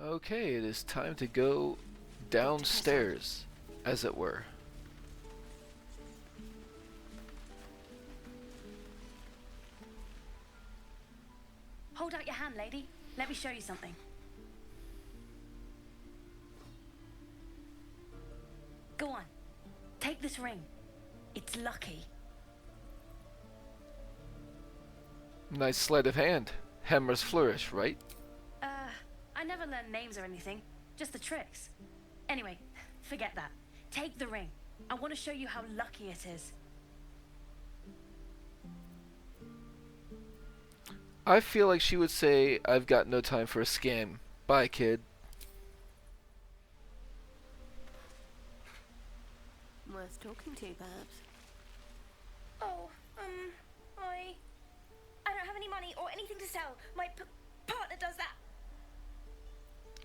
Okay, it is time to go downstairs, as it were. Hold out your hand, lady. Let me show you something. Go on. Take this ring. It's lucky. Nice sleight of hand. Hammer's flourish, right? I never learned names or anything. Just the tricks. Anyway, forget that. Take the ring. I want to show you how lucky it is. I feel like she would say, I've got no time for a scam. Bye, kid. Worth talking to, perhaps. Oh, I don't have any money or anything to sell. My partner does that.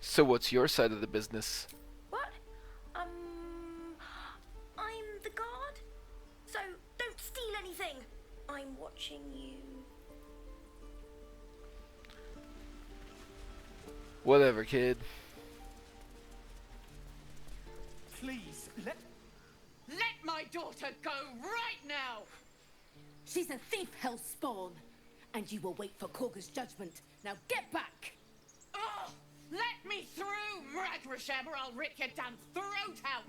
So what's your side of the business? What? I'm the guard. So don't steal anything. I'm watching you. Whatever, kid. Please, let my daughter go right now! She's a thief, hellspawn, and you will wait for Kagha's judgment. Now get back! Oh, let me through, Mragrasham, or I'll rip your damn throat out!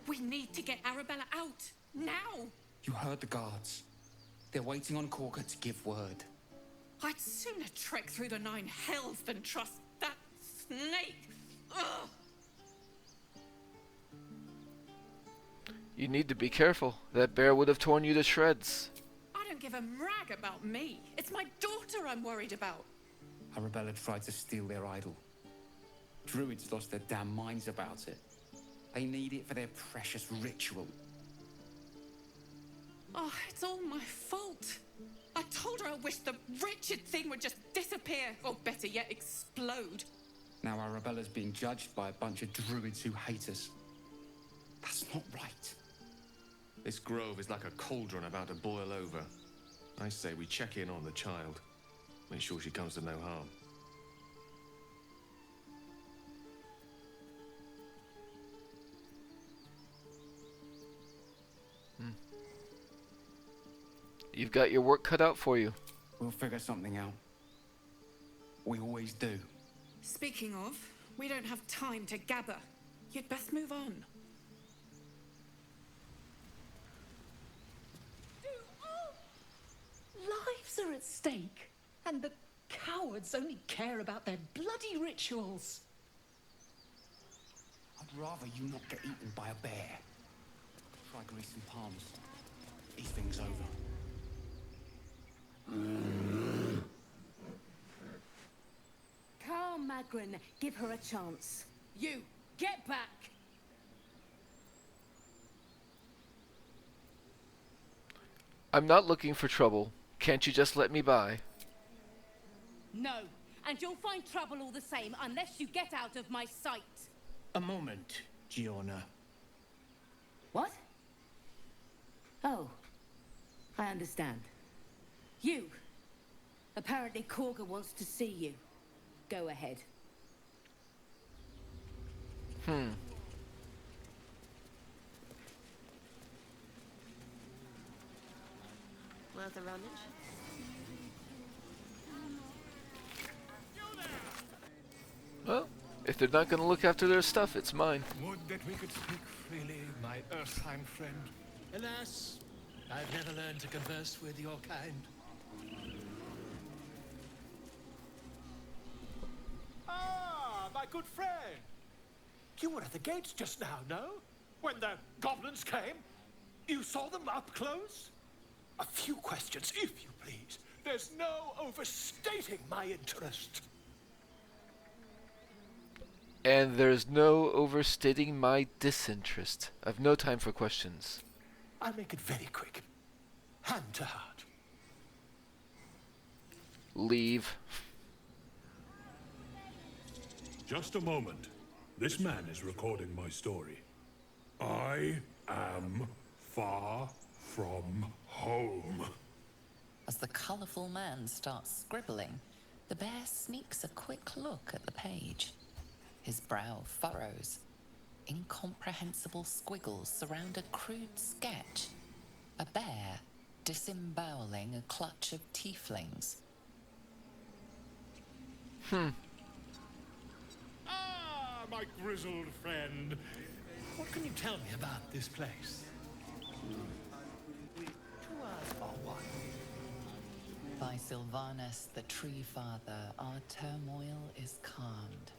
We need to get Arabella out, now! You heard the guards. They're waiting on Kagha to give word. I'd sooner trek through the 9 hells than trust that snake! Ugh. You need to be careful. That bear would have torn you to shreds. I don't give a rag about me. It's my daughter I'm worried about. Arabella tried to steal their idol. Druids lost their damn minds about it. They need it for their precious ritual. Oh, it's all my fault. I told her I wished the wretched thing would just disappear, or better yet, explode. Now Arabella's being judged by a bunch of druids who hate us. That's not right. This grove is like a cauldron about to boil over. I say we check in on the child. Make sure she comes to no harm. You've got your work cut out for you. We'll figure something out. We always do. Speaking of, we don't have time to gather. You'd best move on. Lives are at stake, and the cowards only care about their bloody rituals. I'd rather you not get eaten by a bear. Try greasing palms. These things over. Carl Magrin, give her a chance. You, get back! I'm not looking for trouble. Can't you just let me by? No, and you'll find trouble all the same unless you get out of my sight. A moment, Giorna. What? Oh, I understand. You. Apparently Kagha wants to see you. Go ahead. Worth a rummage? Well, if they're not going to look after their stuff, it's mine. Would that we could speak freely, my Earthsheim friend. Alas, I've never learned to converse with your kind. Ah, my good friend. You were at the gates just now, no? When the goblins came? You saw them up close? A few questions, if you please. There's no overstating my interest. And there's no overstating my disinterest. I've no time for questions. I'll make it very quick. Hand to heart. Leave. Just a moment. This man is recording my story. I am far from home. As the colourful man starts scribbling, the bear sneaks a quick look at the page. His brow furrows. Incomprehensible squiggles surround a crude sketch. A bear disemboweling a clutch of tieflings. Ah, my grizzled friend. What can you tell me about this place? 2 hours or what? By Sylvanus, the Tree Father, our turmoil is calmed.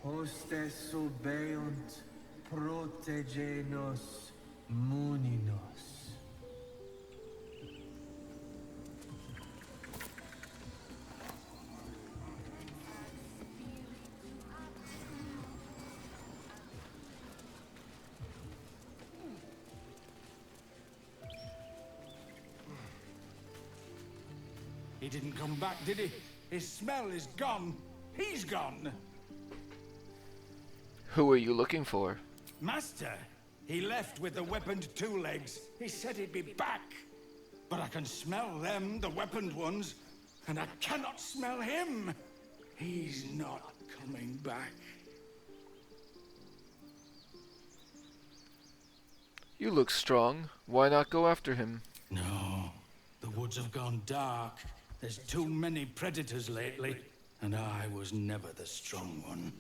Hostes obeunt, protegenos, muninos. He didn't come back, did he? His smell is gone. He's gone. Who are you looking for? Master, he left with the weaponed two legs. He said he'd be back. But I can smell them, the weaponed ones, and I cannot smell him. He's not coming back. You look strong. Why not go after him? No, the woods have gone dark. There's too many predators lately, and I was never the strong one.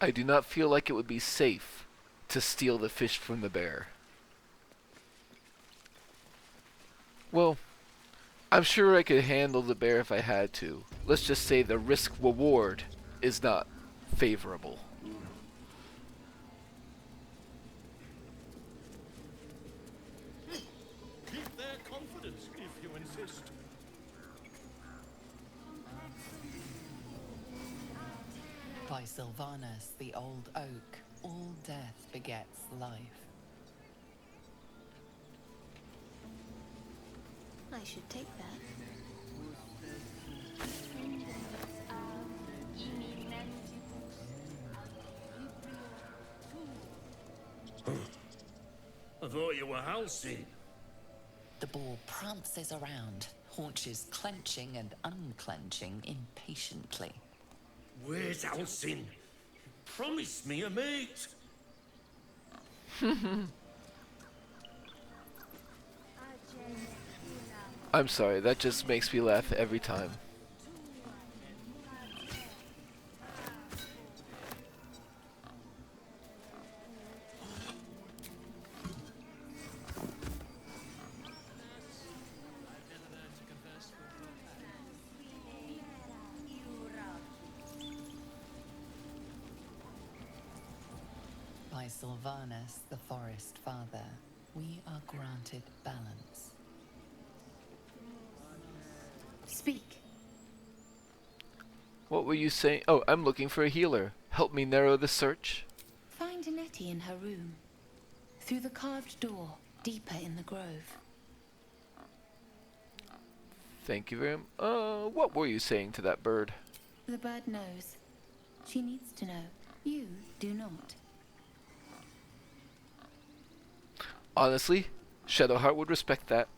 I do not feel like it would be safe to steal the fish from the bear. Well, I'm sure I could handle the bear if I had to. Let's just say the risk-reward is not favorable. Keep their confidence if you insist. By Sylvanus, the old oak, all death begets life. I should take that. I thought you were halcyon. The boar prances around, haunches clenching and unclenching impatiently. Where's halcyon? Promise me a mate. I'm sorry, that just makes me laugh every time. By Sylvanus, the Forest Father, we are granted balance. Speak. What were you saying? Oh, I'm looking for a healer. Help me narrow the search. Find Nettie in her room. Through the carved door, deeper in the grove. Thank you very much. What were you saying to that bird? The bird knows. She needs to know. You do not. Honestly, Shadowheart would respect that.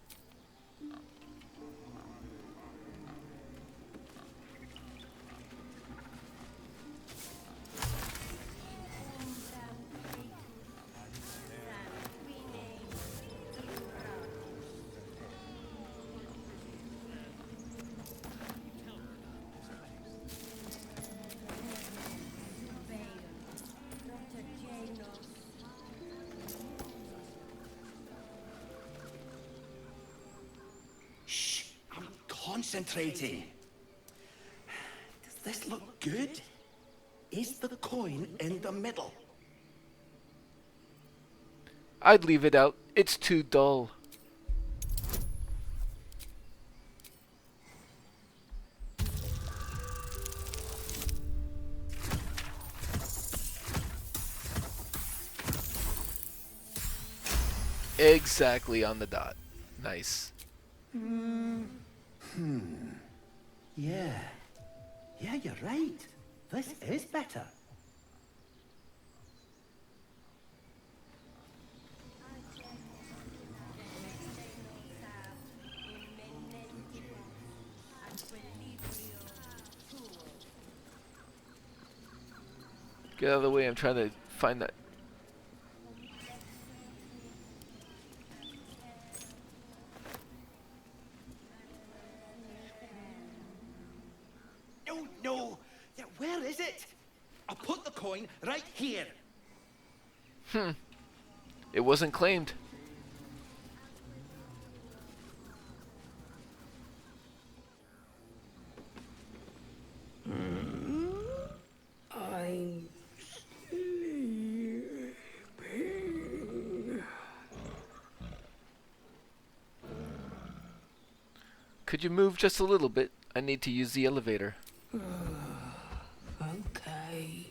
concentrating. Does this look good? Is the coin in the middle? I'd leave it out. It's too dull. Exactly on the dot. Nice. Yeah. Yeah, you're right. This is better. Get out of the way, I'm trying to find that. No. Yeah, where is it? I'll put the coin right here. It wasn't claimed. I'm sleeping. Could you move just a little bit? I need to use the elevator. Okay.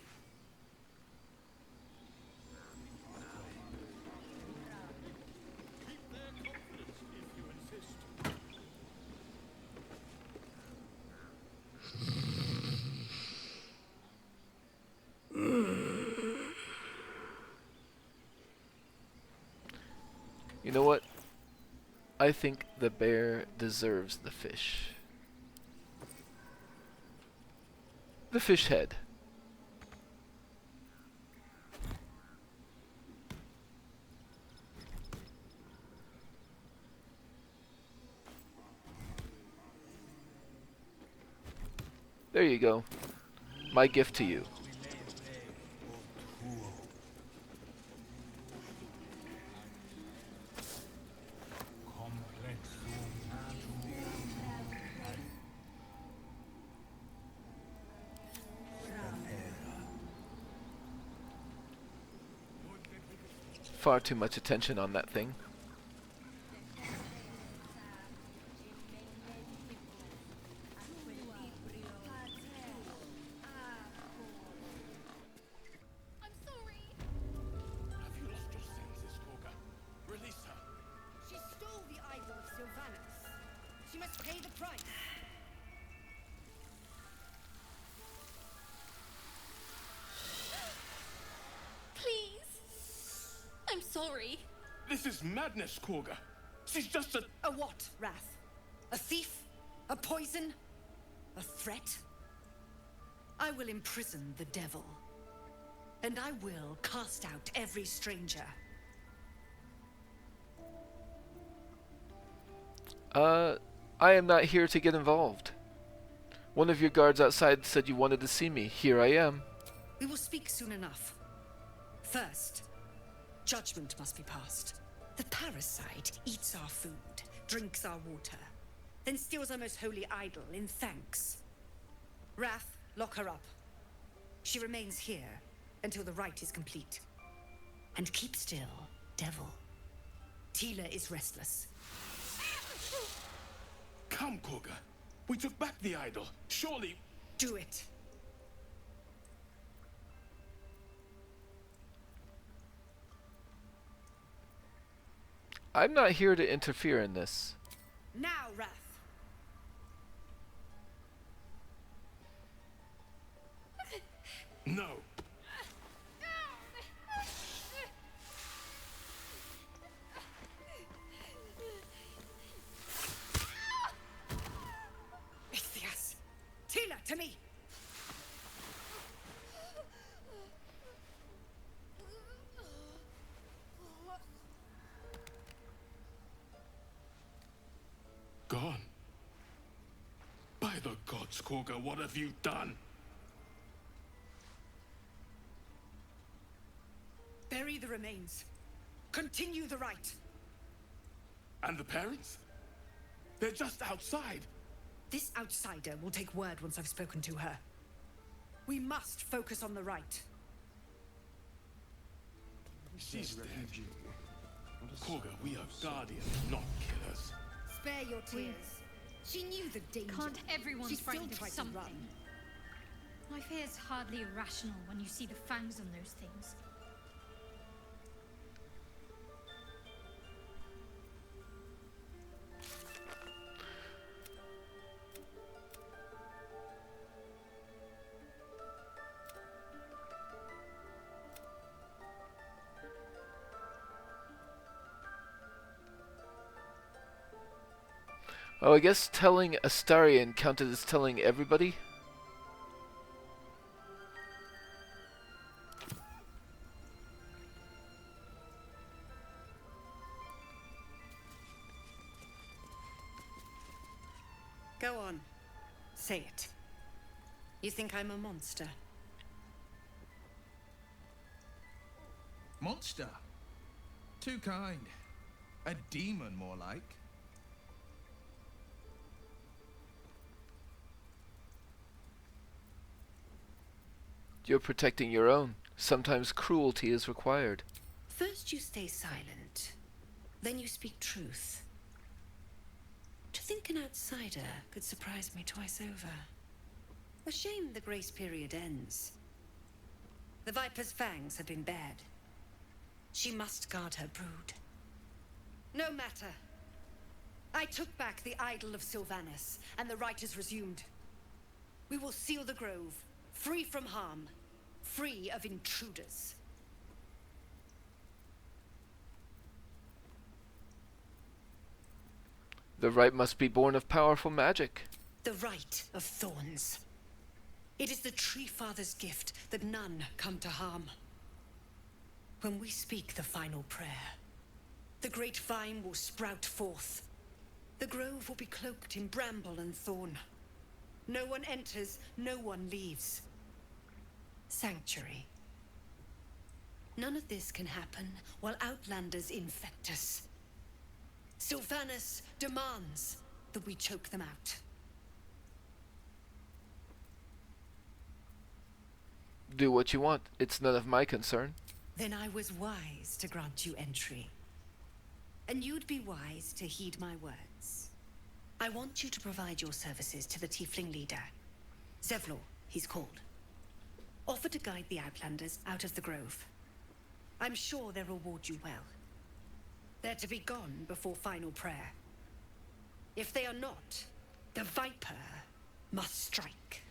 You know what? I think the bear deserves the fish. The fish head. There you go. My gift to you. Far too much attention on that thing. I'm sorry. Have you lost your senses, Kagha? Release her. She stole the idol of Sylvanas. She must pay the price. Please. I'm sorry. This is madness, Kagha. She's just a... A what, Wrath? A thief? A poison? A threat? I will imprison the devil. And I will cast out every stranger. I am not here to get involved. One of your guards outside said you wanted to see me. Here I am. We will speak soon enough. First, judgment must be passed. The parasite eats our food, drinks our water, then steals our most holy idol in thanks. Wrath, lock her up. She remains here until the rite is complete. And keep still, devil. Teela is restless. Come, Kagha. We took back the idol. Surely... Do it. I'm not here to interfere in this. Now, Wrath. No. Ithias! Teela, to me! Gone. By the gods, Kagha, what have you done? Bury the remains. Continue the rite. And the parents? They're just outside. This outsider will take word once I've spoken to her. We must focus on the right. She's dead. Kagha, we are guardians, not killers. Spare your tears. She knew the danger. Can't everyone She frightened still of tried to run. something? My fear is hardly irrational when you see the fangs on those things. Oh, I guess telling Astarion counted as telling everybody? Go on. Say it. You think I'm a monster? Monster? Too kind. A demon, more like. You're protecting your own. Sometimes cruelty is required. First you stay silent, then you speak truth. To think an outsider could surprise me twice over. A shame the grace period ends. The Viper's fangs have been bared. She must guard her brood. No matter. I took back the idol of Sylvanas, and the rite is resumed. We will seal the grove, free from harm, free of intruders. The rite must be born of powerful magic. The rite of thorns. It is the Tree Father's gift that none come to harm. When we speak the final prayer, the great vine will sprout forth. The grove will be cloaked in bramble and thorn. No one enters, no one leaves. Sanctuary. None of this can happen while Outlanders infect us. Sylvanas demands that we choke them out. Do what you want. It's none of my concern. Then I was wise to grant you entry. And you'd be wise to heed my words. I want you to provide your services to the Tiefling leader. Zevlor, he's called. Offer to guide the Outlanders out of the grove. I'm sure they'll reward you well. They're to be gone before final prayer. If they are not, the Viper must strike.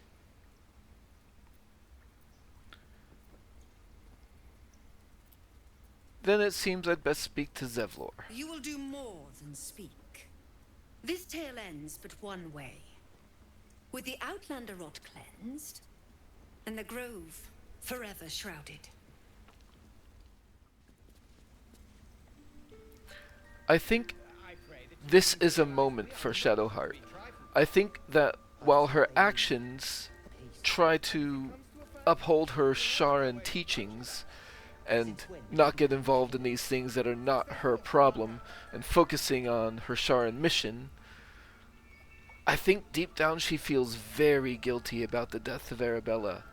Then it seems I'd best speak to Zevlor. You will do more than speak. This tale ends but one way. With the Outlander rot cleansed, and the grove forever shrouded. I think this is a moment for Shadowheart. I think that while her actions try to uphold her Sharan teachings and not get involved in these things that are not her problem and focusing on her Sharan mission, I think deep down she feels very guilty about the death of Arabella.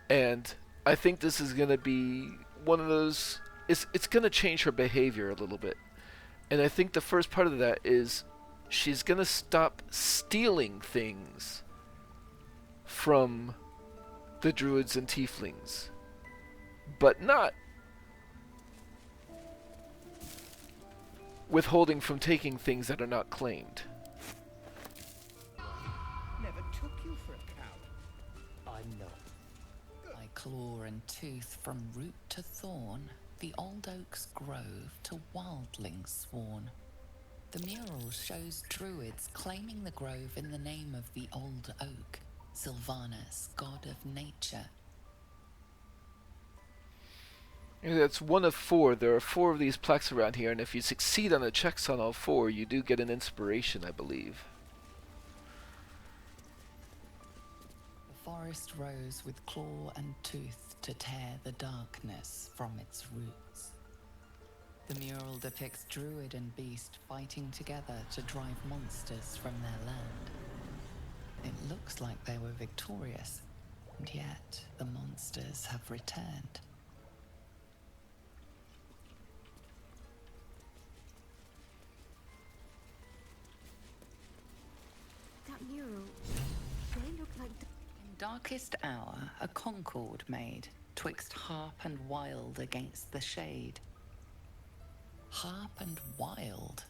And I think this is going to be one of those... It's going to change her behavior a little bit. And I think the first part of that is she's going to stop stealing things from the Druids and Tieflings. But not withholding from taking things that are not claimed. Never took you for a cow. I'm not. By claw and tooth from root to thorn, the old oak's grove to wildlings sworn. The mural shows druids claiming the grove in the name of the old oak, Sylvanas, god of nature. That's one of 4. There are 4 of these plaques around here, and if you succeed on the checks on all 4, you do get an inspiration, I believe. The forest rose with claw and tooth to tear the darkness from its roots. The mural depicts druid and beast fighting together to drive monsters from their land. It looks like they were victorious, and yet the monsters have returned. That mural, they look like... In darkest hour, a concord made, twixt harp and wild against the shade. Harp and wild?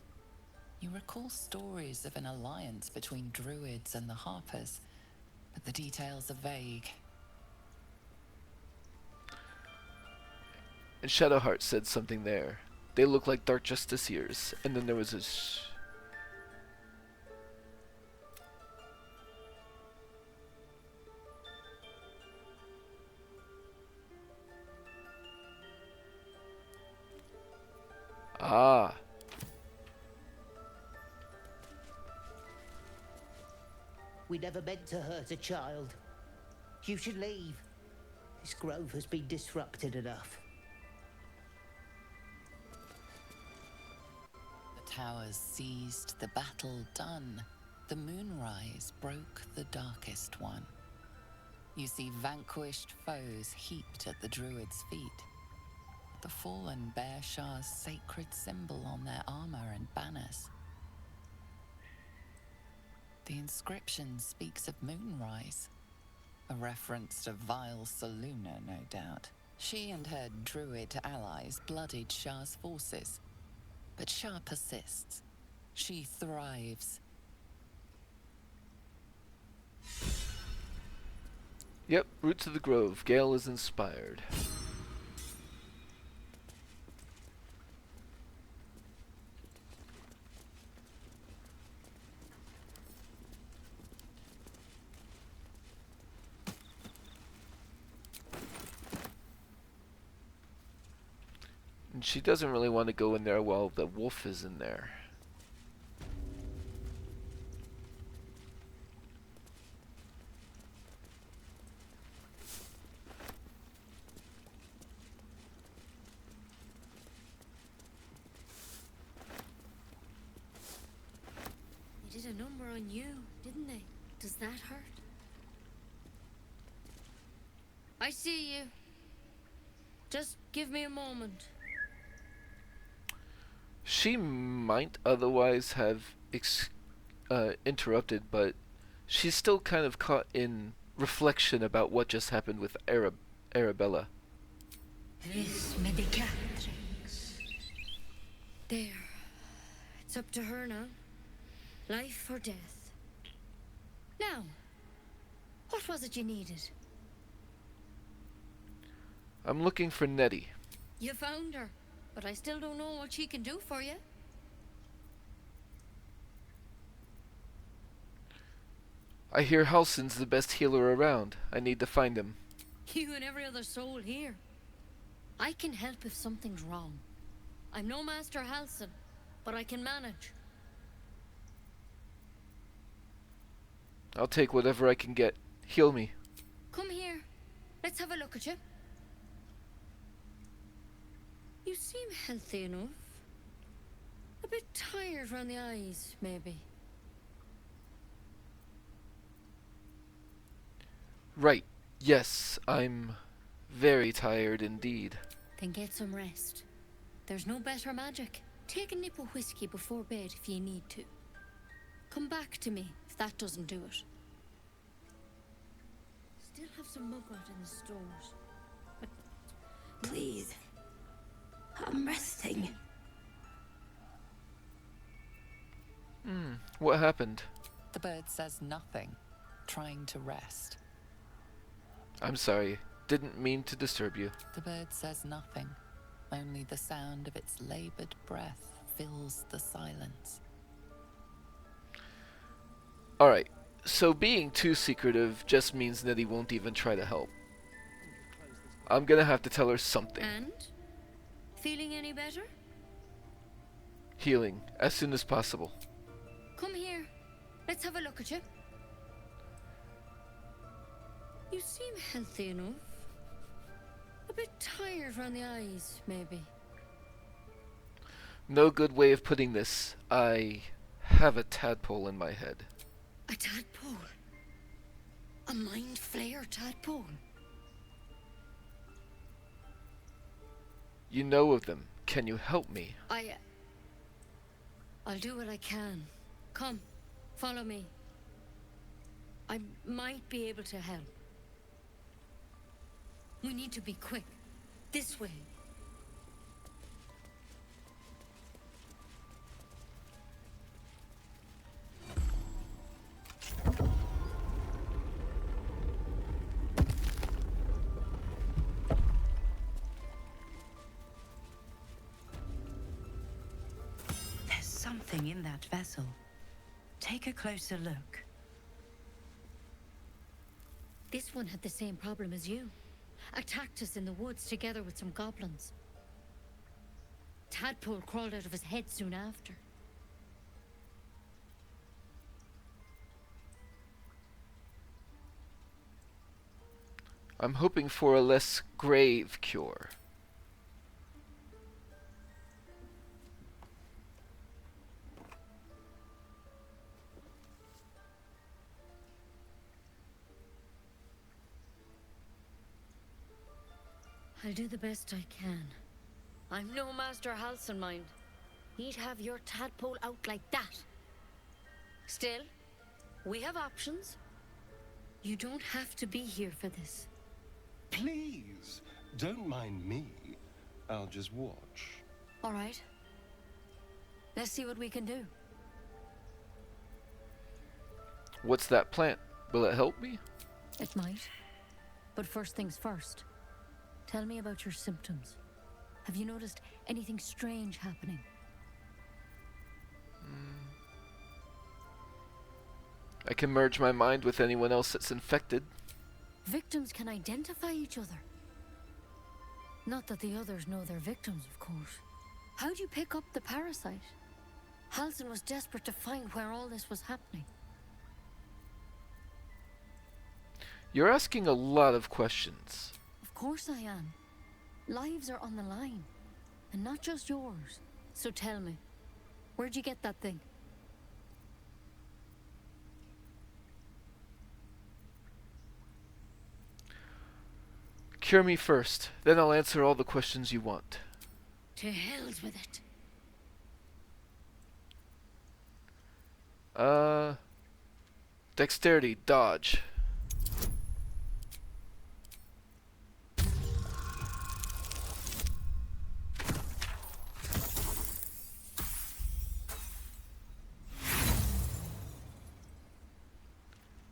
You recall stories of an alliance between Druids and the Harpers, but the details are vague. And Shadowheart said something there. They look like Dark Justiciars. And then there was this... Ah. We never meant to hurt a child. You should leave. This grove has been disrupted enough. The towers seized, the battle done. The moonrise broke the darkest one. You see vanquished foes heaped at the Druids' feet. The fallen bear Shar's sacred symbol on their armor and banners. The inscription speaks of moonrise, a reference to vile Saluna, no doubt. She and her Druid allies bloodied Shar's forces, but Shar persists. She thrives. Yep, Roots of the Grove. Gale is inspired. And she doesn't really want to go in there while the wolf is in there. They did a number on you, didn't they? Does that hurt? I see you. Just give me a moment. She might otherwise have interrupted, but she's still kind of caught in reflection about what just happened with Arabella. This medicatrix. There. It's up to her now. Life or death. Now, what was it you needed? I'm looking for Nettie. You found her, but I still don't know what she can do for you. I hear Halsin's the best healer around. I need to find him. You and every other soul here. I can help if something's wrong. I'm no Master Halsin, but I can manage. I'll take whatever I can get. Heal me. Come here. Let's have a look at you. You seem healthy enough. A bit tired around the eyes, maybe. Right. Yes, I'm very tired indeed. Then get some rest. There's no better magic. Take a nip of whiskey before bed if you need to. Come back to me if that doesn't do it. Still have some mugwort in the stores. But please. I'm resting. What happened? The bird says nothing, trying to rest. I'm sorry. Didn't mean to disturb you. The bird says nothing. Only the sound of its labored breath fills the silence. Alright, so being too secretive just means Nettie won't even try to help. I'm gonna have to tell her something. And? Feeling any better? Healing, as soon as possible. Come here. Let's have a look at you. You seem healthy enough. A bit tired around the eyes, maybe. No good way of putting this. I have a tadpole in my head. A tadpole? A mind flayer tadpole? You know of them. Can you help me? I'll do what I can. Come, follow me. I might be able to help. We need to be quick. This way. There's something in that vessel. Take a closer look. This one had the same problem as you. Attacked us in the woods together with some goblins. Tadpole crawled out of his head soon after. I'm hoping for a less grave cure. I'll do the best I can. I'm no Master Halcyon, mind. He'd have your tadpole out like that. Still, we have options. You don't have to be here for this. Please, don't mind me. I'll just watch. All right. Let's see what we can do. What's that plant? Will it help me? It might. But first things first. Tell me about your symptoms. Have you noticed anything strange happening? I can merge my mind with anyone else that's infected. Victims can identify each other. Not that the others know they're victims, of course. How'd you pick up the parasite? Halcyon was desperate to find where all this was happening. You're asking a lot of questions. Of course I am. Lives are on the line. And not just yours. So tell me, where'd you get that thing? Cure me first, then I'll answer all the questions you want. To hell's with it. Dexterity, dodge.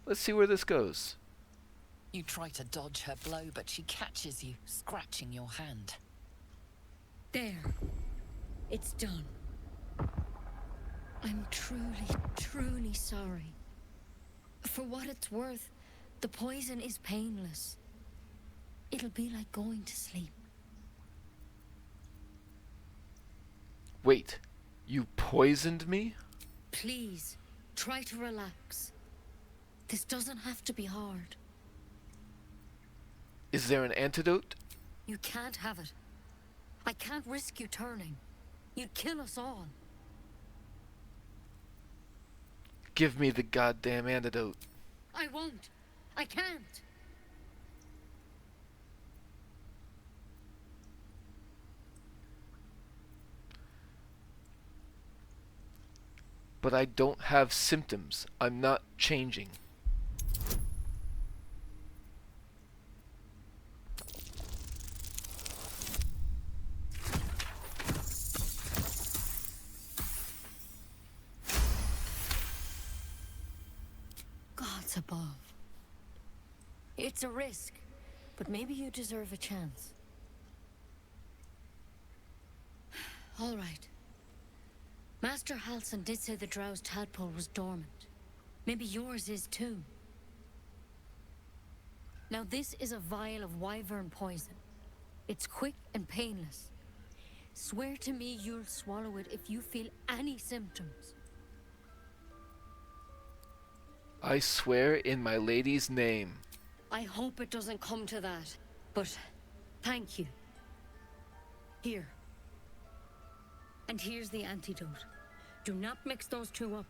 Let's see where this goes. You try to dodge her blow, but she catches you, scratching your hand. There. It's done. I'm truly, truly sorry. For what it's worth, the poison is painless. It'll be like going to sleep. Wait, you poisoned me? Please, try to relax. This doesn't have to be hard. Is there an antidote? You can't have it. I can't risk you turning. You'd kill us all. Give me the goddamn antidote. I won't. I can't. But I don't have symptoms. I'm not changing. Gods above. It's a risk, but maybe you deserve a chance. All right. Master Halcyon did say the Drow's tadpole was dormant. Maybe yours is too. Now this is a vial of wyvern poison. It's quick and painless. Swear to me you'll swallow it if you feel any symptoms. I swear in my lady's name. I hope it doesn't come to that, but thank you. Here. And here's the antidote. Do not mix those two up.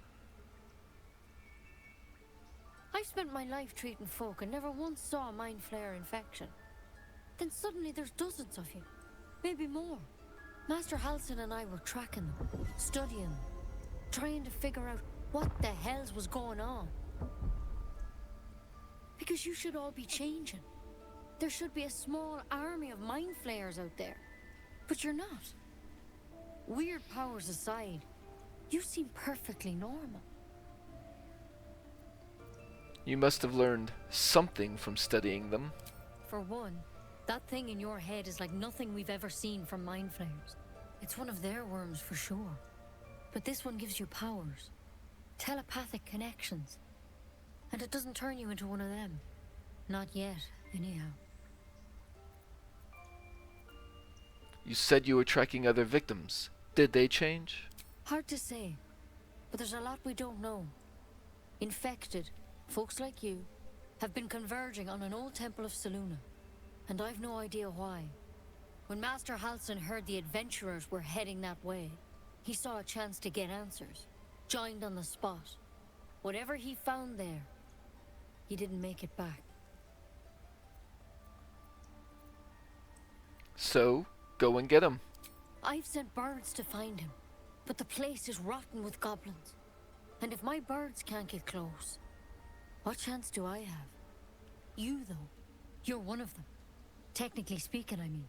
I've spent my life treating folk and never once saw a mind flayer infection. Then suddenly there's dozens of you. Maybe more. Master Halsin and I were tracking them, studying them, trying to figure out what the hells was going on. Because you should all be changing. There should be a small army of mind flayers out there. But you're not. Weird powers aside, you seem perfectly normal. You must have learned something from studying them. For one, that thing in your head is like nothing we've ever seen from mind flayers. It's one of their worms for sure. But this one gives you powers. Telepathic connections. And it doesn't turn you into one of them. Not yet, anyhow. You said you were tracking other victims. Did they change? Hard to say. But there's a lot we don't know. Infected, folks like you, have been converging on an old temple of Selûne. And I've no idea why. When Master Halsin heard the adventurers were heading that way, he saw a chance to get answers. Joined on the spot. Whatever he found there, he didn't make it back. So, go and get him. I've sent birds to find him, but the place is rotten with goblins. And if my birds can't get close, what chance do I have? You, though, you're one of them. Technically speaking, I mean.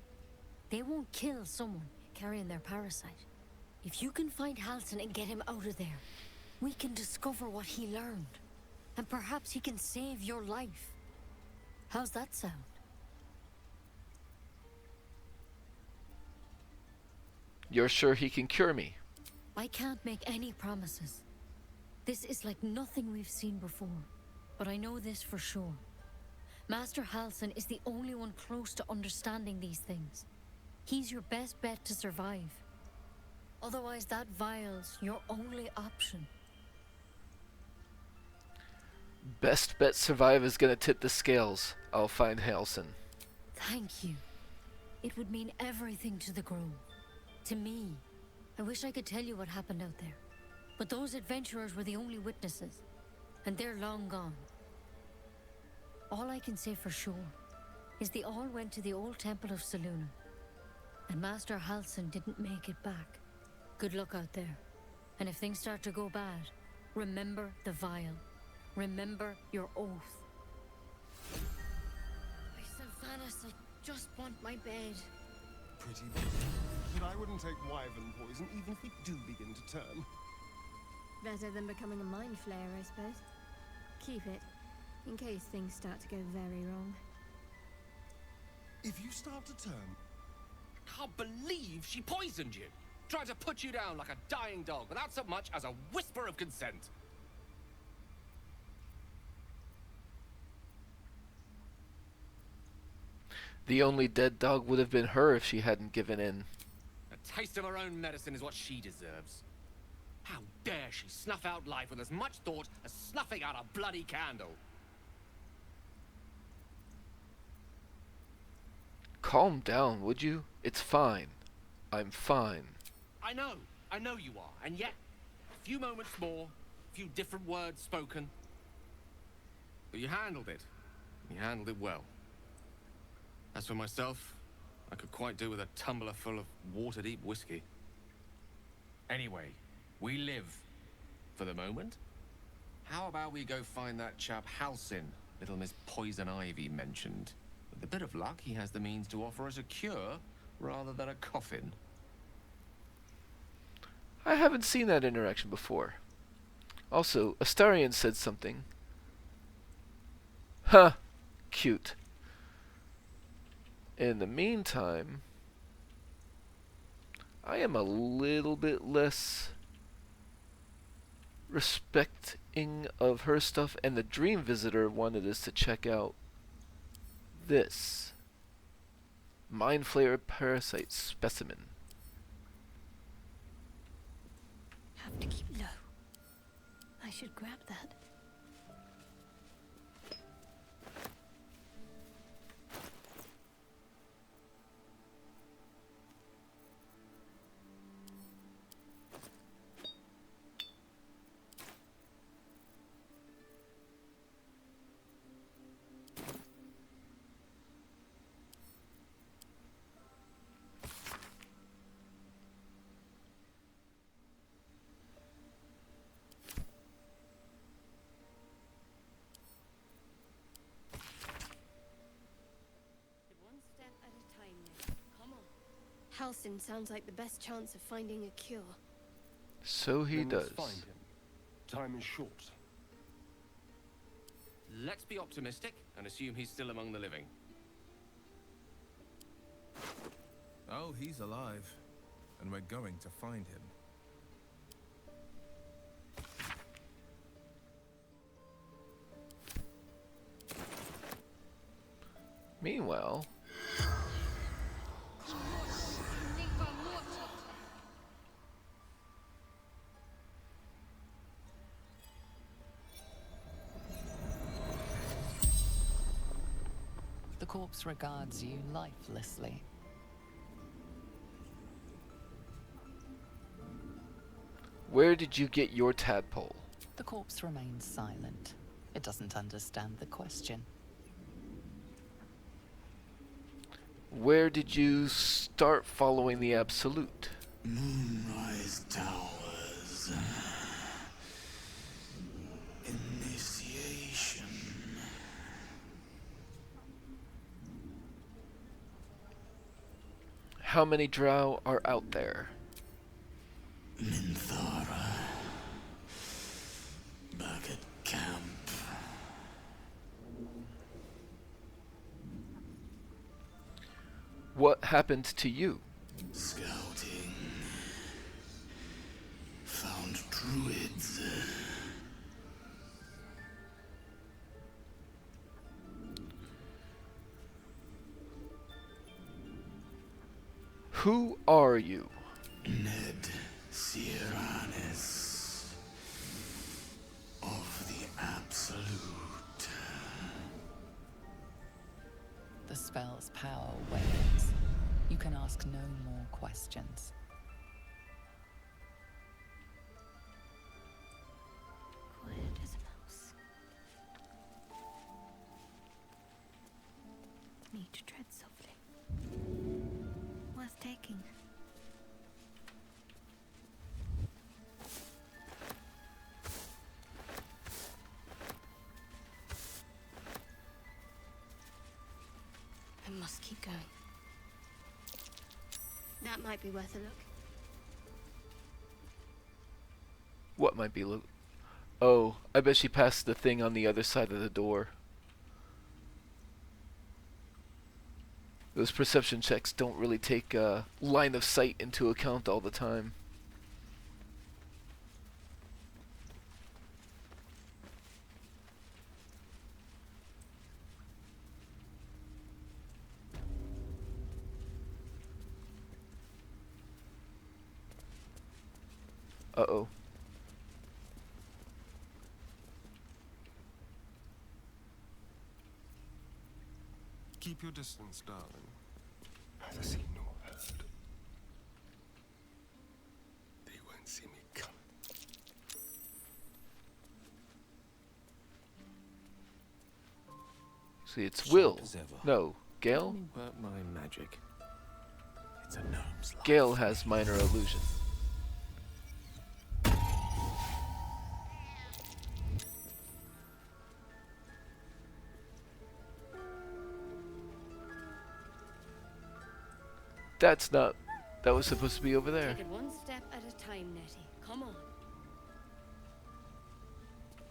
They won't kill someone carrying their parasite. If you can find Halsin and get him out of there, we can discover what he learned. And perhaps he can save your life. How's that sound? You're sure he can cure me? I can't make any promises. This is like nothing we've seen before. But I know this for sure. Master Halsin is the only one close to understanding these things. He's your best bet to survive. Otherwise, that vial's your only option. Best bet survive is gonna tip the scales. I'll find Halsin. Thank you. It would mean everything to the Grove. To me. I wish I could tell you what happened out there. But those adventurers were the only witnesses. And they're long gone. All I can say for sure is they all went to the old temple of Selûne. And Master Halsin didn't make it back. Good luck out there. And if things start to go bad, remember the vial. Remember your oath. Sylvanas, I just want my bed. Pretty bad. But I wouldn't take wyvern poison even if we do begin to turn. Better than becoming a mind flayer, I suppose. Keep it, in case things start to go very wrong. If you start to turn... I can't believe she poisoned you. Tried to put you down like a dying dog without so much as a whisper of consent. The only dead dog would have been her if she hadn't given in. A taste of her own medicine is what she deserves. How dare she snuff out life with as much thought as snuffing out a bloody candle? Calm down, would you? It's fine. I'm fine. I know you are, and yet, a few moments more, a few different words spoken. But you handled it. You handled it well. As for myself, I could quite do with a tumbler full of water-deep whiskey. Anyway, we live. For the moment. How about we go find that chap Halsin, little Miss Poison Ivy mentioned. With a bit of luck, he has the means to offer us a cure, rather than a coffin. I haven't seen that interaction before. Also, Astarion said something. Huh. Cute. In the meantime, I am a little bit less respecting of her stuff, and the Dream Visitor wanted us to check out this Mind Flayer Parasite Specimen. Have to keep low. I should grab that. Halsin sounds like the best chance of finding a cure. So he Then let's does. find him. Time is short. Let's be optimistic and assume he's still among the living. Oh, he's alive. And we're going to find him. Meanwhile, The corpse regards you lifelessly. where did you get your tadpole? The corpse remains silent. It doesn't understand the question. Where did you start following the Absolute? Moonrise Towers. Initiation. How many Drow are out there? Minthara. Back at camp. What happened to you? Scouting. Found Druids. Who are you? Ned Siranis of the Absolute. The spell's power wanes. You can ask no more questions. Quiet as a mouse. Need to tread softly. Worth taking. I must keep going. That might be worth a look. What might be Oh, I bet she passed the thing on the other side of the door. Those perception checks don't really take line of sight into account all the time. Uh-oh. Keep your distance, darling. Neither seen nor heard. They won't see me coming. See, it's Will. Sharp as ever. No, Gale? Let me work my magic. It's a gnome's life. Gale has minor illusion. That's not... That was supposed to be over there. Take it one step at a time, Nettie. Come on.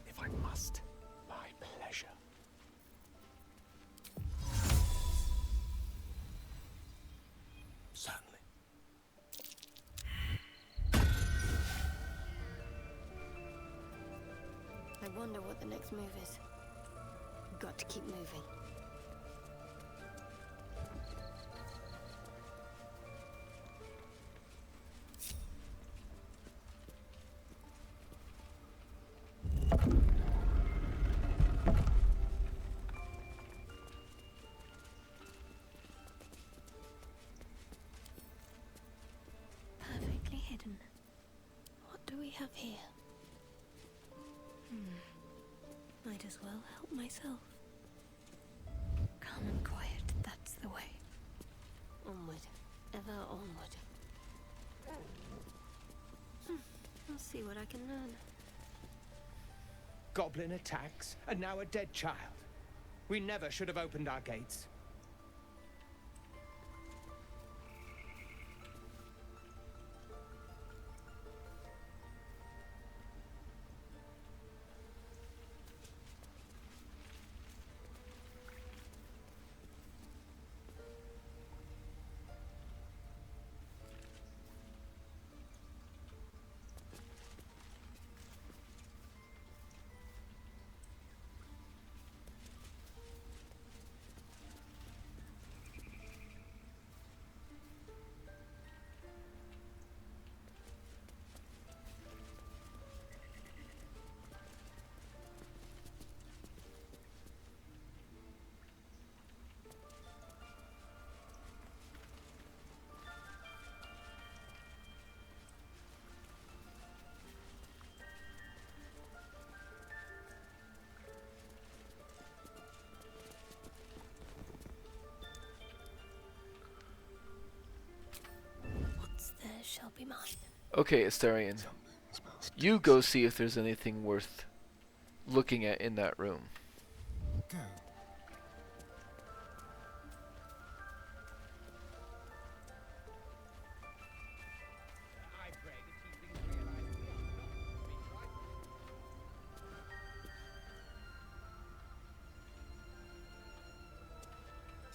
If I must, my pleasure. Certainly. I wonder what the next move is. Got to keep moving. Perfectly hidden. What do we have here? Might as well help myself. Calm and quiet, that's the way. Onward, ever onward. I'll see what I can learn. Goblin attacks, and now a dead child. We never should have opened our gates. be mine. Okay, Astarion. You go see if there's anything worth looking at in that room. Go.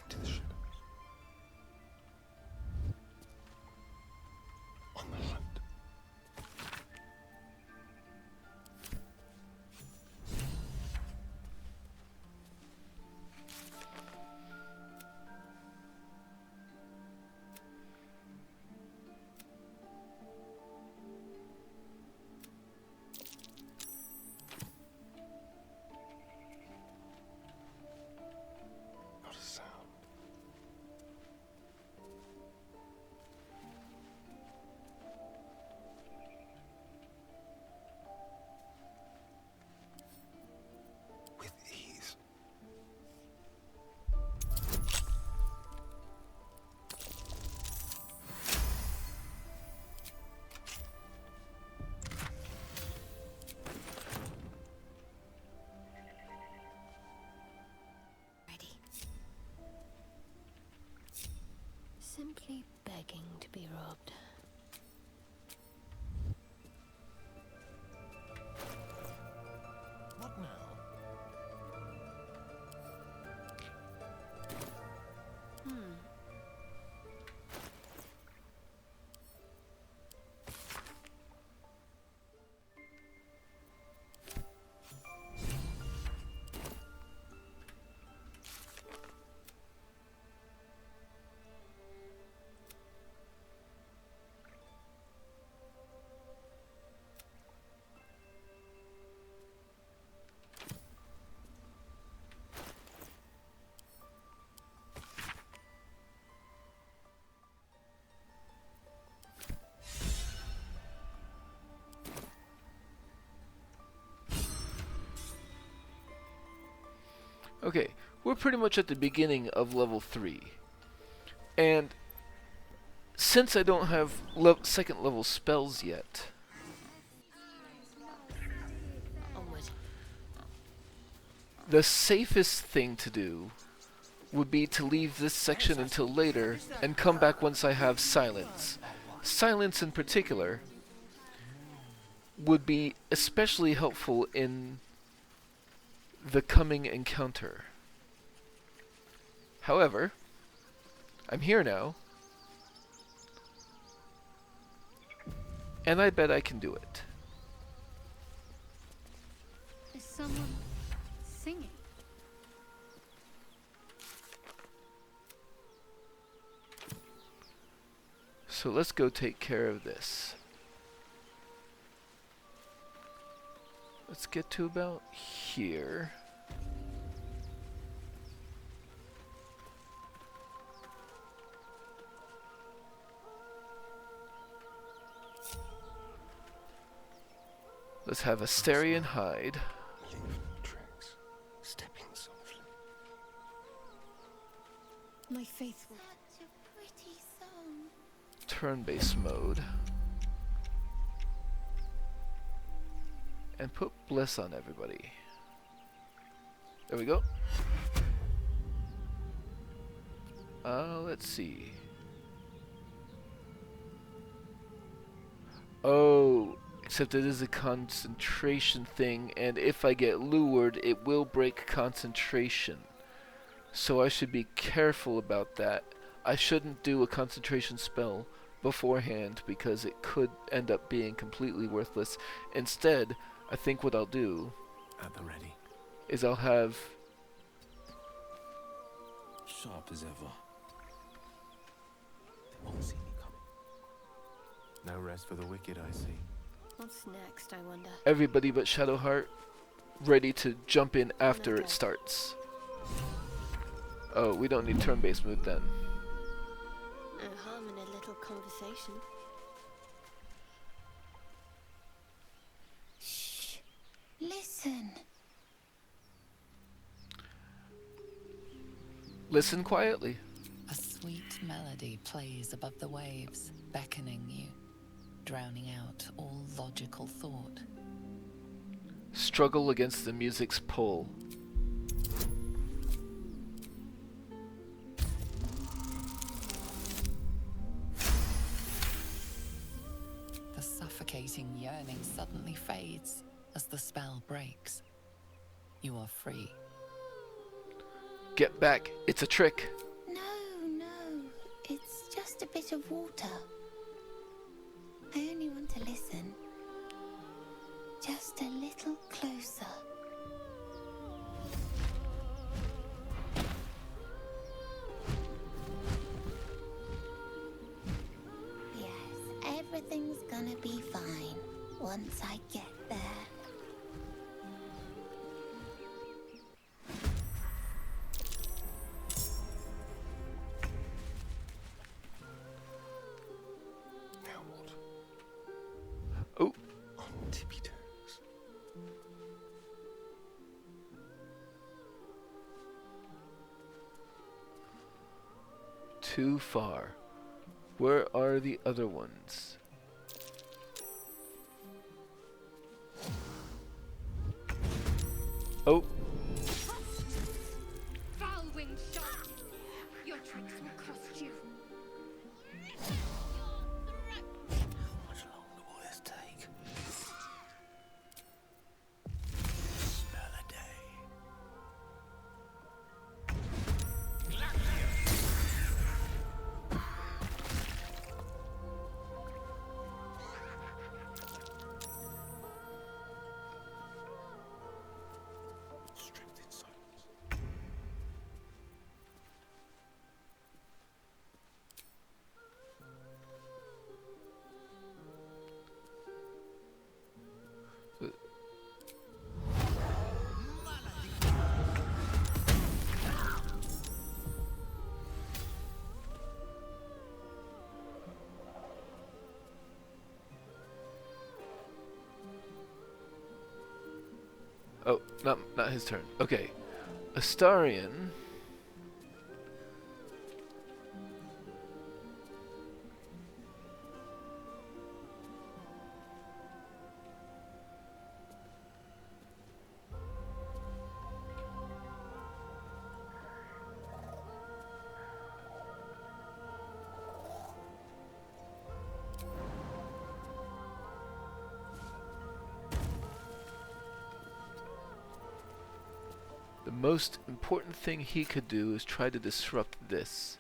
Into the shadows. On the hunt. Not a sound. With ease. Ready. Simply begging to be robbed. What now? Okay, we're pretty much at the beginning of level 3. And since I don't have second level spells yet, Onward. the safest thing to do would be to leave this section until later and come back once I have silence. Silence in particular would be especially helpful in the coming encounter. However, I'm here now, and I bet I can do it. Is someone singing? So let's go take care of this. Let's get to about here. Let's have Astarion hide. Tricks. Stepping softly. My faithful. Such a pretty song. Turn-based mode. And put Bliss on everybody. There we go. Let's see. Oh, except it is a concentration thing, and if I get lured, it will break concentration. So I should be careful about that. I shouldn't do a concentration spell beforehand because it could end up being completely worthless. Instead, I think what I'll do At the ready. is I'll have Sharp as ever. They won't see me coming. No rest for the wicked, I see. What's next, I wonder? everybody but Shadowheart ready to jump in after it starts. Oh, we don't need turn-based move then. No harm in a little conversation. Shh. Listen. Listen quietly. A sweet melody plays above the waves, beckoning you. drowning out all logical thought. Struggle against the music's pull. The suffocating yearning suddenly fades as the spell breaks. You are free. Get back, it's a trick. No, it's just a bit of water. I only want to listen. Just a little closer. Yes, everything's gonna be fine once I get there. Oh. On tippy toes. Too far. Where are the other ones? Oh. Foul-winged Shar! Your tricks will cost you. How much longer will this take? Spell a day. Strength in silence. Oh, not his turn. Okay. Astarion. The most important thing he could do is try to disrupt this.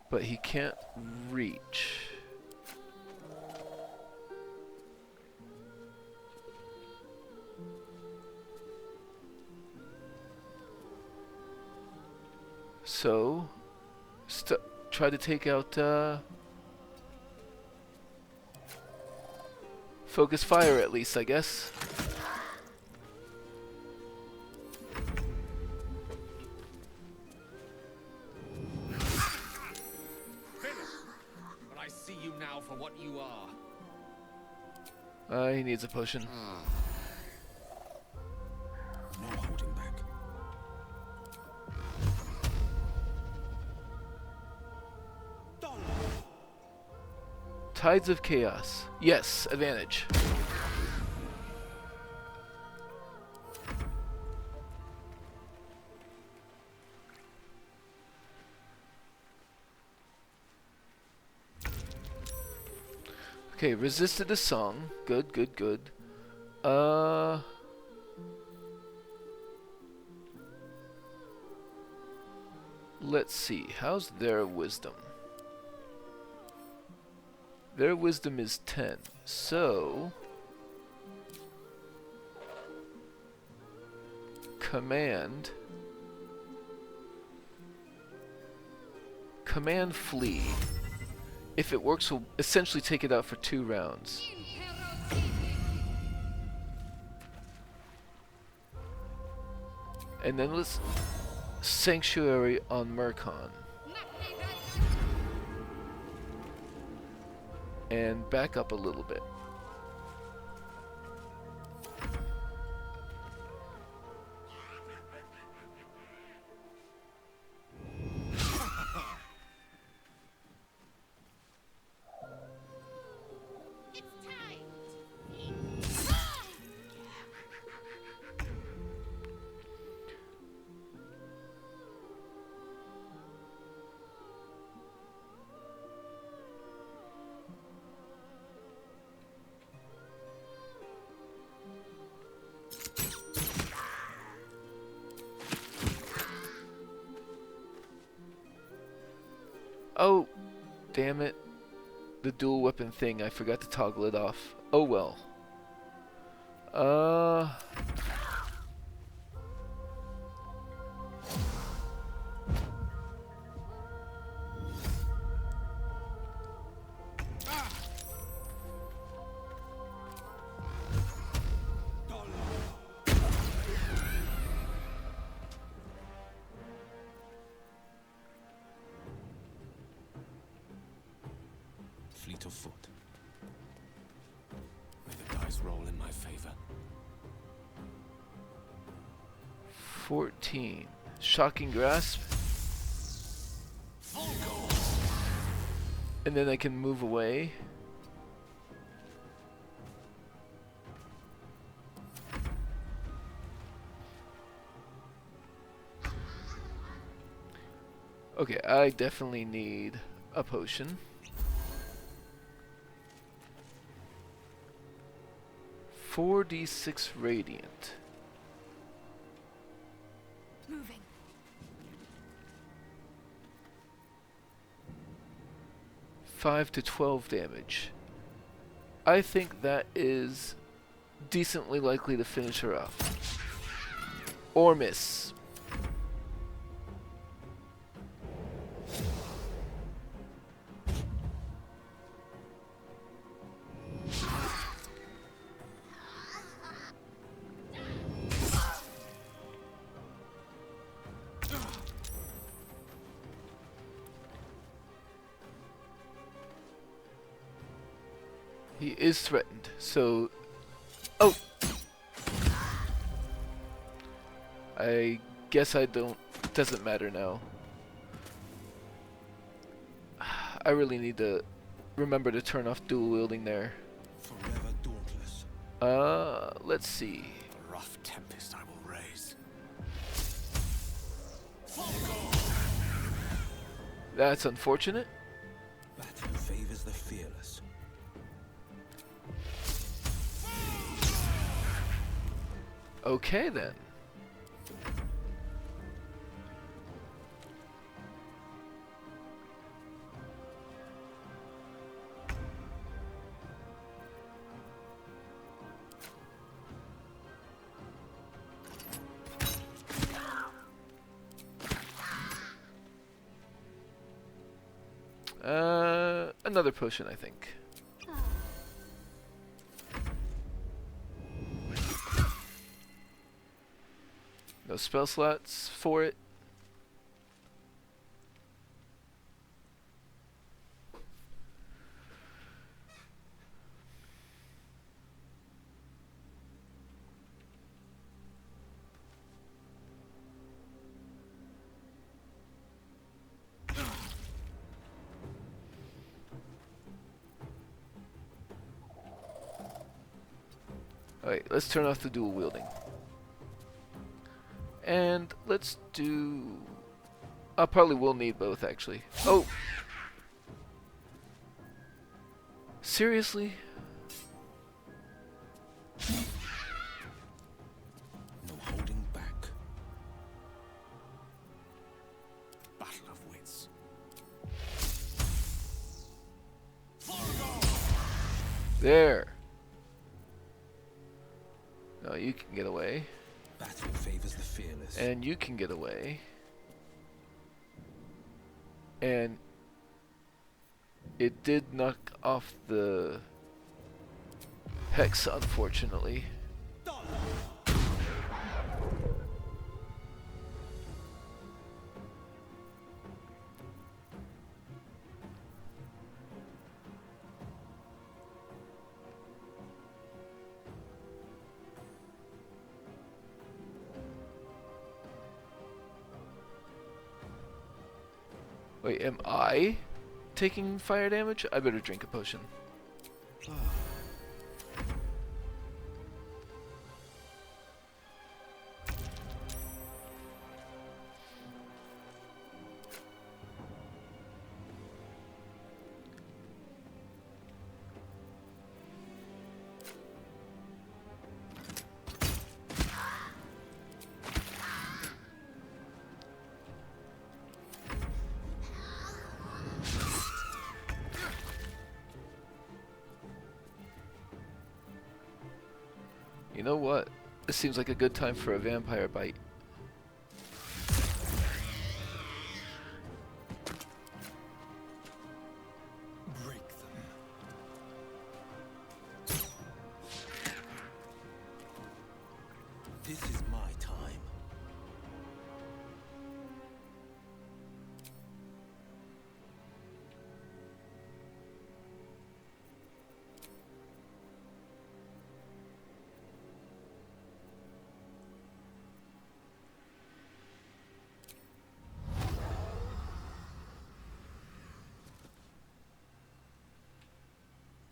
But he can't reach. So, try to take out, focus fire at least, I guess. But I see you now for what you are. He needs a potion. No holding back. Tides of Chaos. Yes, advantage. Okay, resisted a song. Good, good, good. Let's see. How's their wisdom? Their wisdom is 10. So, command flee. If it works, we'll essentially take it out for 2 rounds. And then let's Sanctuary on Murkon. And back up a little bit. Oh, damn it. The dual weapon thing, I forgot to toggle it off. Oh well. Fleet of foot. May the dice roll in my favor. 14. Shocking grasp. And then I can move away. Okay, I definitely need a potion. 4d6 radiant. Moving. 5 to 12 damage. I think that is decently likely to finish her off. Or miss. He is threatened, so... Oh! I guess I don't... Doesn't matter now. I really need to remember to turn off dual wielding there. Forever dauntless. Let's see. A rough tempest I will raise. That's unfortunate. Battle favors the fearless. Okay then. Another potion, I think. No spell slots for it. Alright, let's turn off the dual wielding. And let's do... I probably will need both, actually. Oh! Seriously? No holding back. Battle of wits. There! No, you can get away. Battle favors the fearless. And you can get away. And it did knock off the hex, unfortunately. Wait, am I taking fire damage? I better drink a potion. You know what? This seems like a good time for a vampire bite. Break them. This is my time.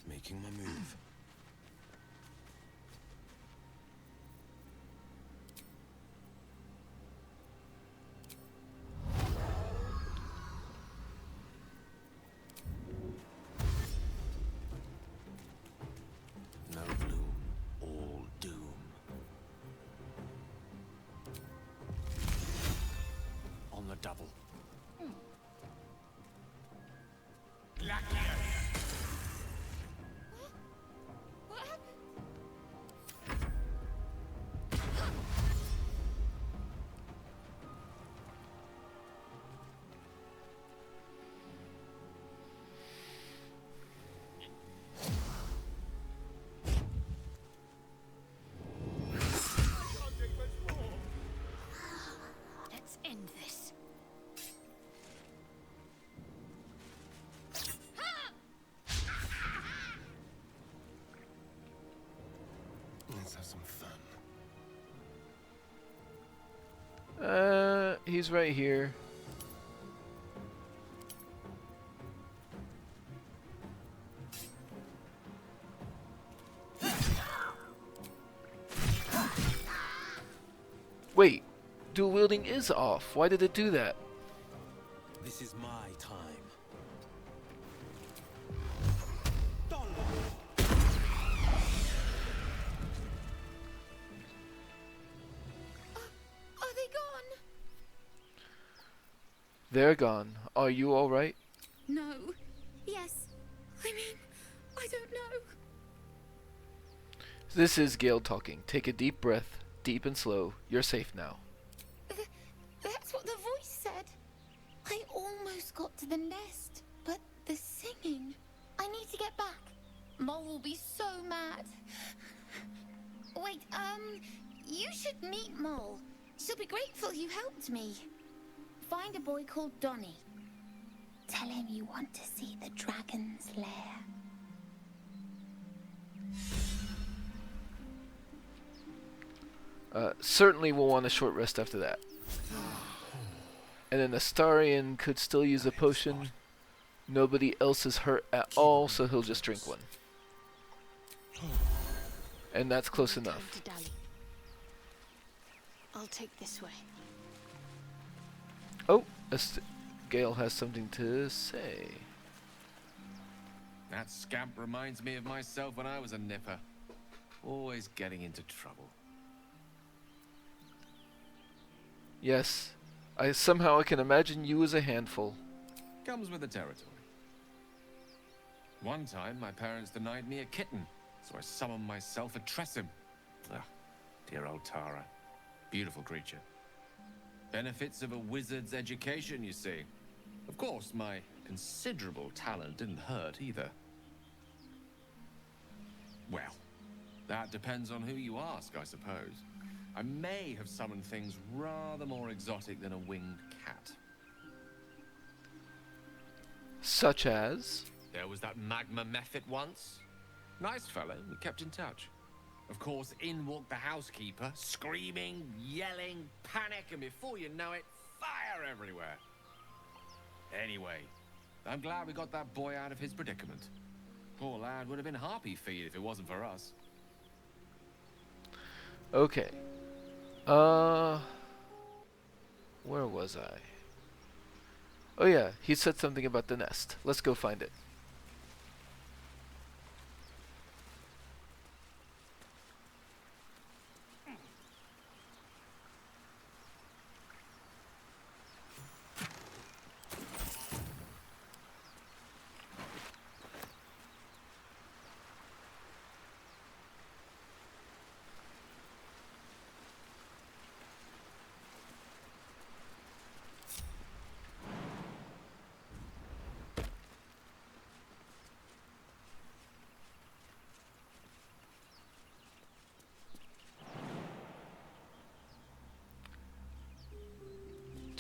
Making my move. No bloom, all doom. On the double. Let's end this. Let's have some fun. He's right here. Wait, dual wielding is off. Why did it do that? This is my time. Are they gone? They're gone. Are you alright? No. Yes. I mean, I don't know. This is Gale talking. Take a deep breath, deep and slow. You're safe now. That's what the voice said. I almost got to the nest, but the singing. I need to get back. Mole will be so mad. Wait, you should meet Mole. She'll be grateful you helped me. Find a boy called Donny. Tell him you want to see the dragon's lair. Certainly we'll want a short rest after that. And an Astarian could still use a potion. Nobody else is hurt at all, so he'll just drink one. And that's close enough. I'll take this way. Oh, Gale has something to say. That scamp reminds me of myself when I was a nipper. Always getting into trouble. Yes, somehow I can imagine you as a handful. Comes with the territory. One time, my parents denied me a kitten, so I summoned myself a Tressim. Ah, dear old Tara. Beautiful creature. Benefits of a wizard's education, you see. Of course, my considerable talent didn't hurt either. Well, that depends on who you ask, I suppose. I may have summoned things rather more exotic than a winged cat. Such as? There was that magma mephit once. Nice fellow, we kept in touch. Of course, in walked the housekeeper, screaming, yelling, panic, and before you know it, fire everywhere. Anyway, I'm glad we got that boy out of his predicament. Poor lad would have been Harpy feed if it wasn't for us. Okay. Where was I? Oh yeah, he said something about the nest. Let's go find it.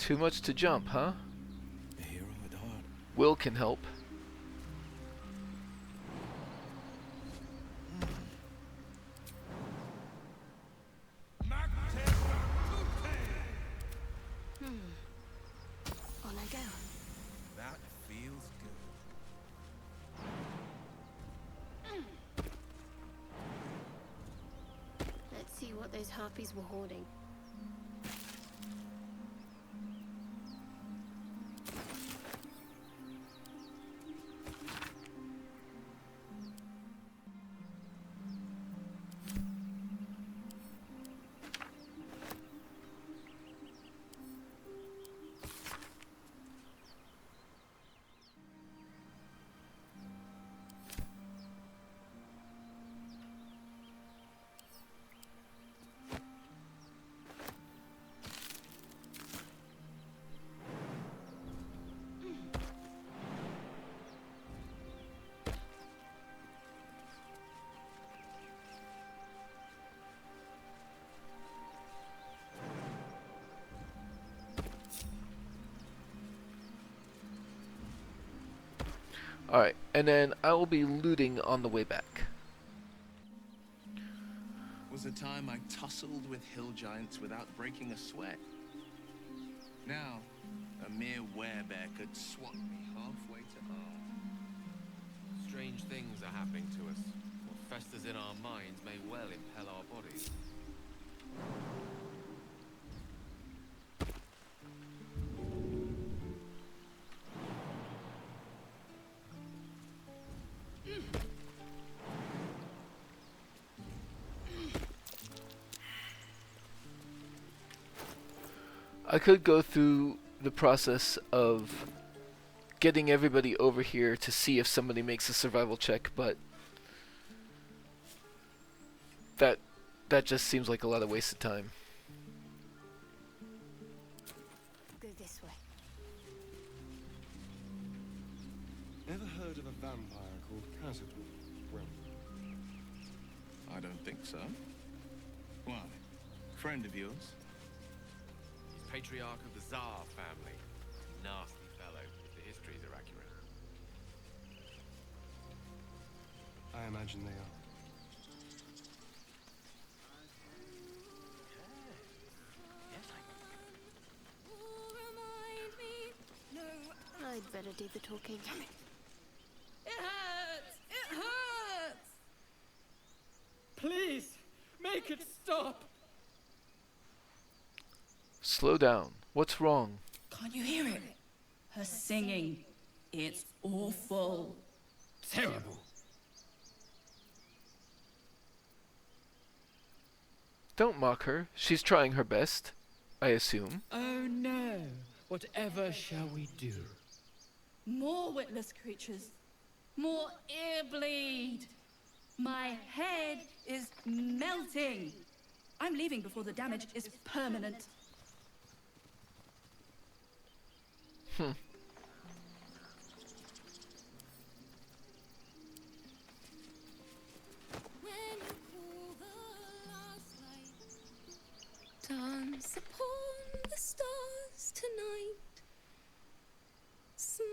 Too much to jump, huh? A hero at heart. Will can help. On I go. That feels good. Let's see what those harpies were hoarding. Alright, and then I will be looting on the way back. Was a time I tussled with hill giants without breaking a sweat. Now, a mere werebear could swat me halfway to harm. Strange things are happening to us. What festers in our minds may well impel our bodies. I could go through the process of getting everybody over here to see if somebody makes a survival check, but that just seems like a lot of wasted time. Go this way. Ever heard of a vampire called Kagha? I don't think so. Why? Friend of yours? He's patriarch of the Tsar family. Nasty fellow, if the histories are accurate. I imagine they are. I'd better do the talking. It hurts! It hurts! Please, make it stop! Slow down. What's wrong? Can't you hear it? Her singing. It's awful. Terrible. Don't mock her. She's trying her best, I assume. Oh no. Whatever shall we do? More witless creatures. More ear bleed. My head is melting. I'm leaving before the damage is permanent. Dance upon the stars tonight. Smile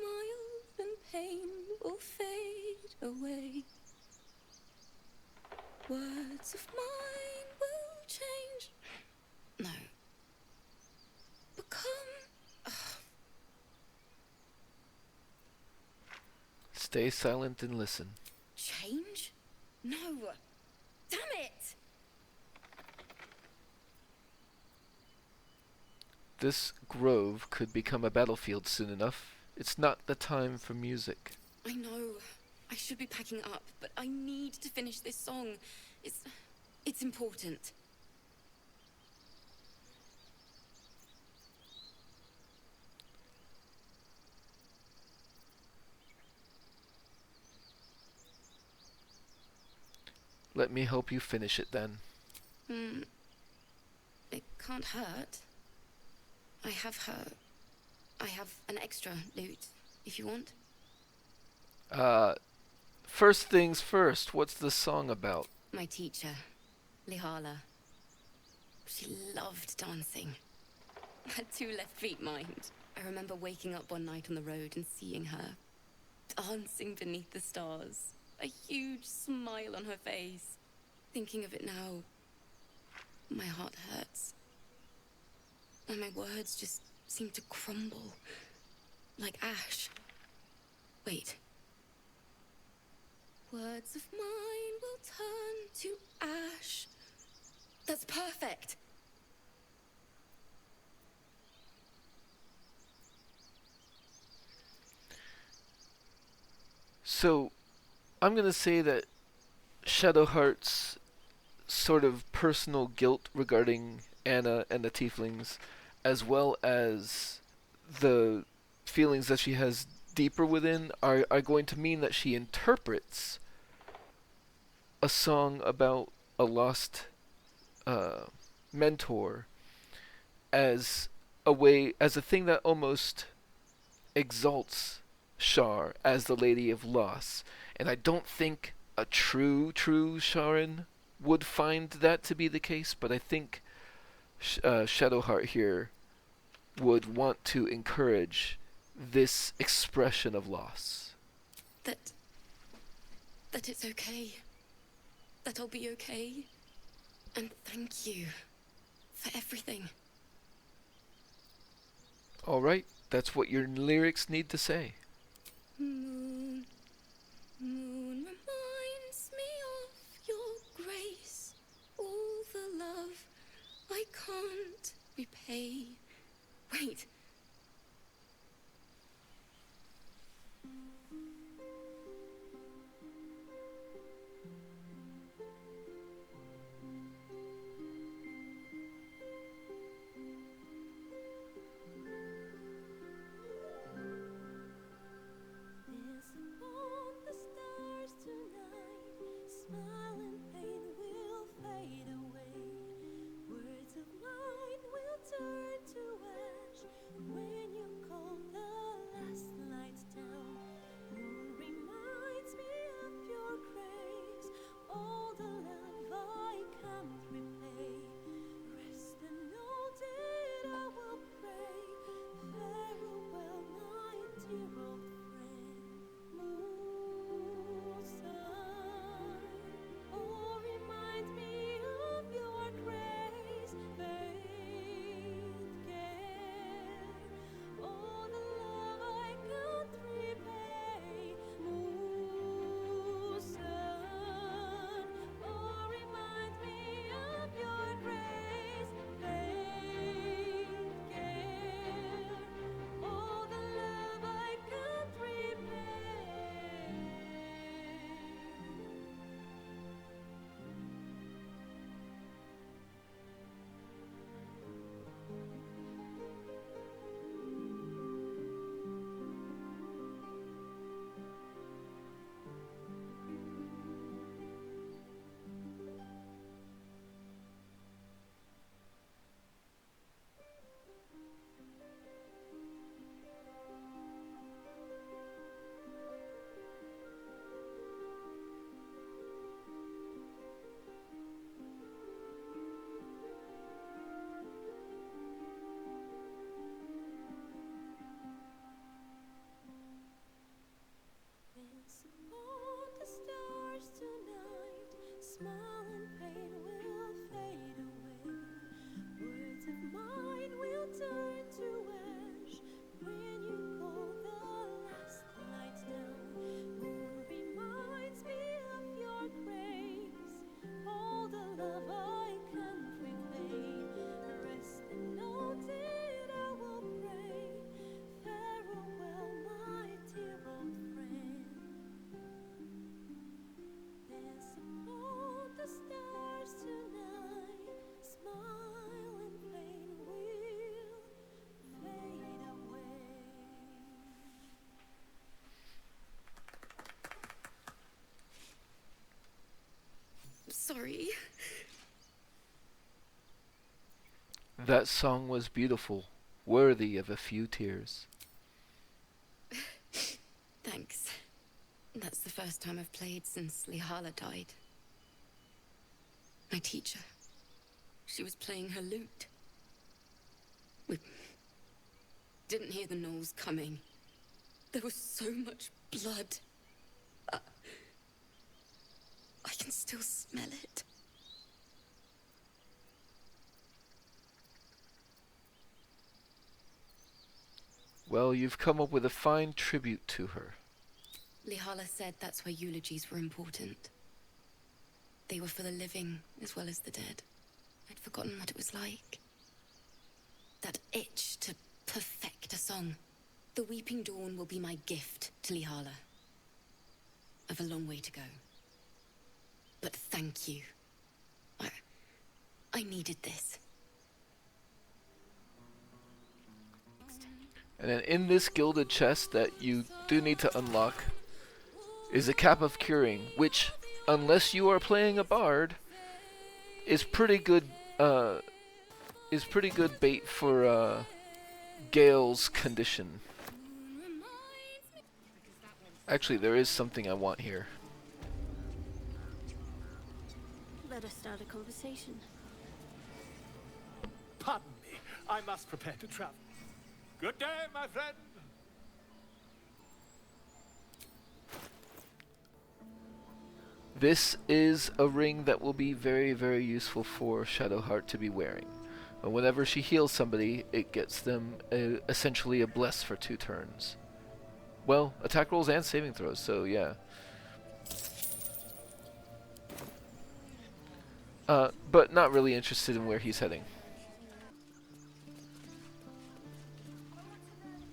and pain will fade away. Words of mine will change. No. Become. Stay silent and listen. Change? No. Damn it! This grove could become a battlefield soon enough. It's not the time for music. I know. I should be packing up, but I need to finish this song. It's important. Let me help you finish it then. It can't hurt. I have an extra loot, if you want. First things first, what's the song about? My teacher, Lihala. She loved dancing. Had 2 left feet, mind. I remember waking up one night on the road and seeing her, dancing beneath the stars, a huge smile on her face. Thinking of it now, my heart hurts. And my words just seem to crumble, like ash. Wait. Words of mine will turn to ash. That's perfect. So, I'm gonna say that Shadowheart's sort of personal guilt regarding Anna and the Tieflings, as well as the feelings that she has deeper within, are going to mean that she interprets a song about a lost mentor as a thing that almost exalts Shar as the Lady of Loss. And I don't think a true Sharan would find that to be the case, but I think Shadowheart here would want to encourage this expression of loss. That it's okay. That I'll be okay. And thank you for everything. Alright, that's what your lyrics need to say. Moon, moon reminds me of your grace. All the love I can't repay. Wait. Sorry. That song was beautiful, worthy of a few tears. Thanks. That's the first time I've played since Lihala died. My teacher. She was playing her lute. We didn't hear the gnolls coming. There was so much blood. I can still smell it. Well, you've come up with a fine tribute to her. Lihala said that's why eulogies were important. They were for the living as well as the dead. I'd forgotten what it was like. That itch to perfect a song. The Weeping Dawn will be my gift to Lihala. I've a long way to go. But thank you. I needed this. And then in this gilded chest that you do need to unlock is a Cap of Curing, which, unless you are playing a bard, is pretty good bait for Gale's condition. Actually, there is something I want here. Let us start a conversation. Pardon me. I must prepare to travel. Good day, my friend. This is a ring that will be very, very useful for Shadowheart to be wearing. Whenever she heals somebody, it gets them essentially a bless for 2 turns. Well, attack rolls and saving throws, so yeah. But not really interested in where he's heading.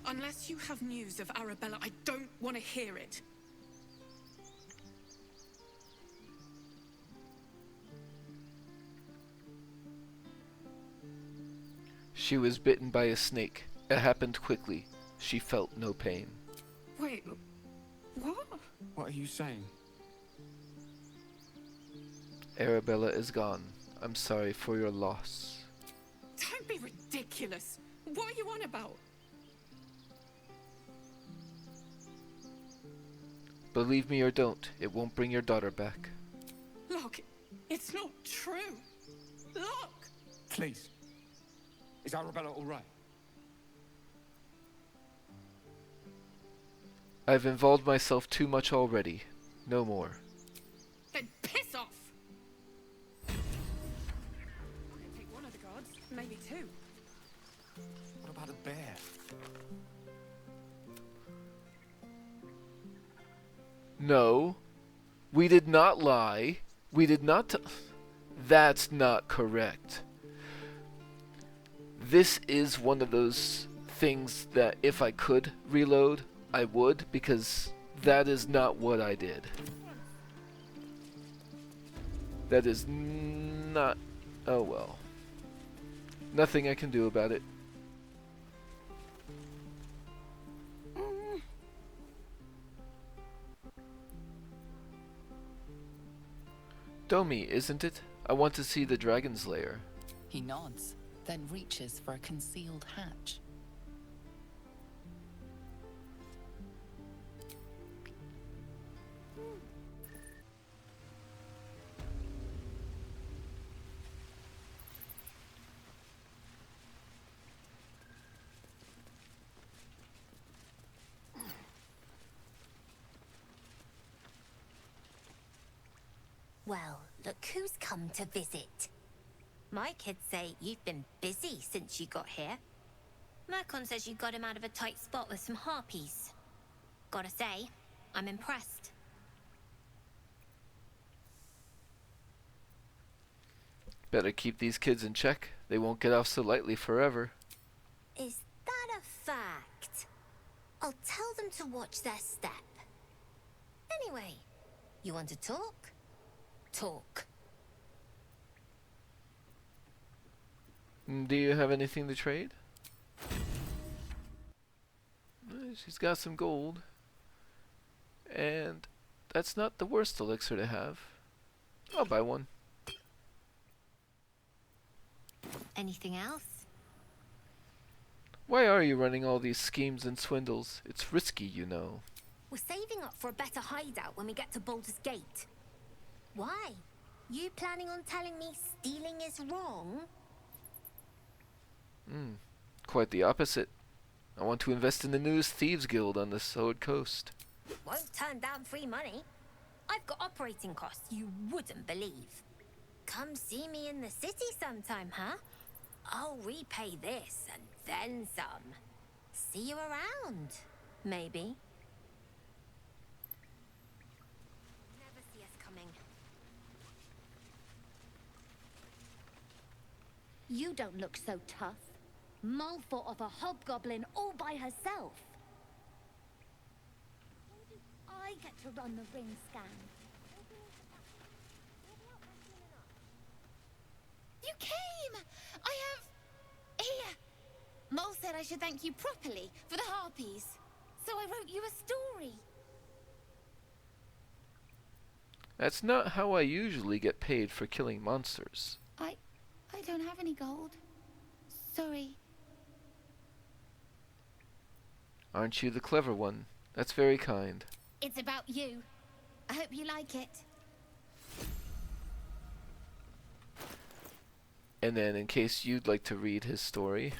Unless you have news of Arabella, I don't want to hear it. She was bitten by a snake. It happened quickly. She felt no pain. Wait, what? What are you saying? Arabella is gone. I'm sorry for your loss. Don't be ridiculous. What are you on about? Believe me or don't, it won't bring your daughter back. Look, it's not true. Look! Please. Is Arabella all right? I've involved myself too much already. No more. Then piss off! I can take one of the guards, maybe 2. What about a bear? No. We did not lie. We did not That's not correct. This is one of those things that if I could reload, I would, because that is not what I did. That is not... Oh well. Nothing I can do about it. Domi, isn't it? I want to see the dragon's lair. He nods, then reaches for a concealed hatch. Well, look who's come to visit. My kids say you've been busy since you got here. Mercon says you got him out of a tight spot with some harpies. Gotta say, I'm impressed. Better keep these kids in check. They won't get off so lightly forever. Is that a fact? I'll tell them to watch their step. Anyway, you want to talk? Talk. Do you have anything to trade? She's got some gold. And that's not the worst elixir to have. I'll buy one. Anything else? Why are you running all these schemes and swindles? It's risky, you know. We're saving up for a better hideout when we get to Baldur's Gate. Why? You planning on telling me stealing is wrong? Quite the opposite. I want to invest in the newest thieves guild on the Sword Coast. Won't turn down free money. I've got operating costs you wouldn't believe. Come see me in the city sometime, huh? I'll repay this and then some. See you around, maybe. Never see us coming. You don't look so tough. Mull fought off a hobgoblin all by herself. I get to run the ring scan. You came! I have... Here! Mole said I should thank you properly for the Harpies. So I wrote you a story. That's not how I usually get paid for killing monsters. I don't have any gold. Sorry. Aren't you the clever one? That's very kind. It's about you. I hope you like it. And then, in case you'd like to read his story.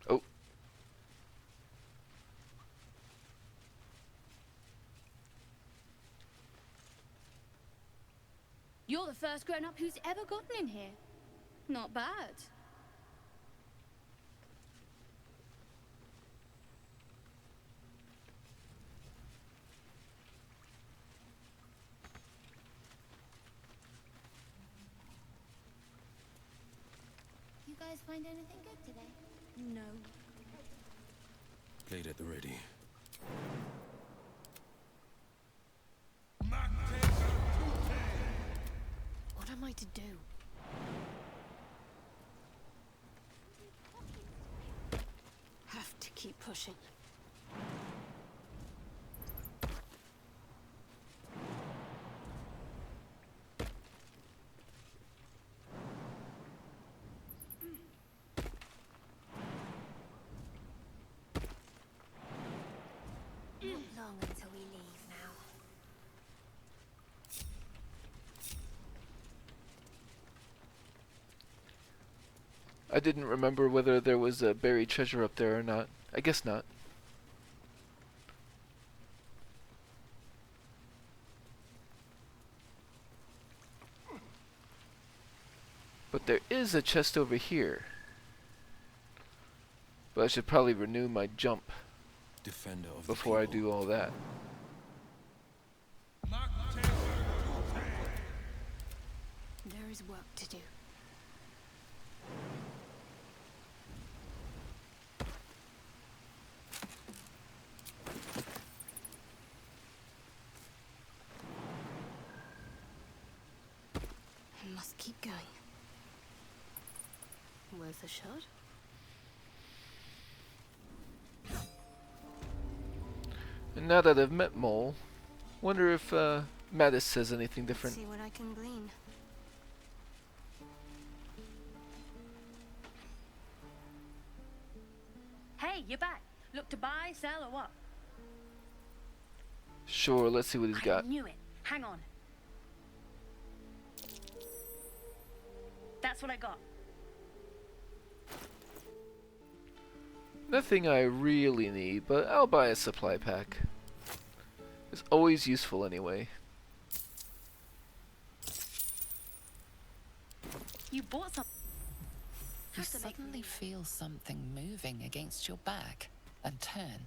Oh. You're the first grown-up who's ever gotten in here. Not bad. You guys find anything good today? No. Blade at the ready. What am I to do? Have to keep pushing. Not long until we leave now. I didn't remember whether there was a buried treasure up there or not. I guess not. But there is a chest over here. But I should probably renew my jump Defender of before I do all that. There is work to do. I must keep going. Worth a shot? And now that I've met Mole, wonder if Mattis says anything different. See what I can glean. Hey, you're back. Look to buy, sell, or what? Sure, let's see what he's got. I knew it. Hang on. That's what I got. Nothing I really need, but I'll buy a supply pack. It's always useful anyway. You bought some. You suddenly feel something moving against your back and turn.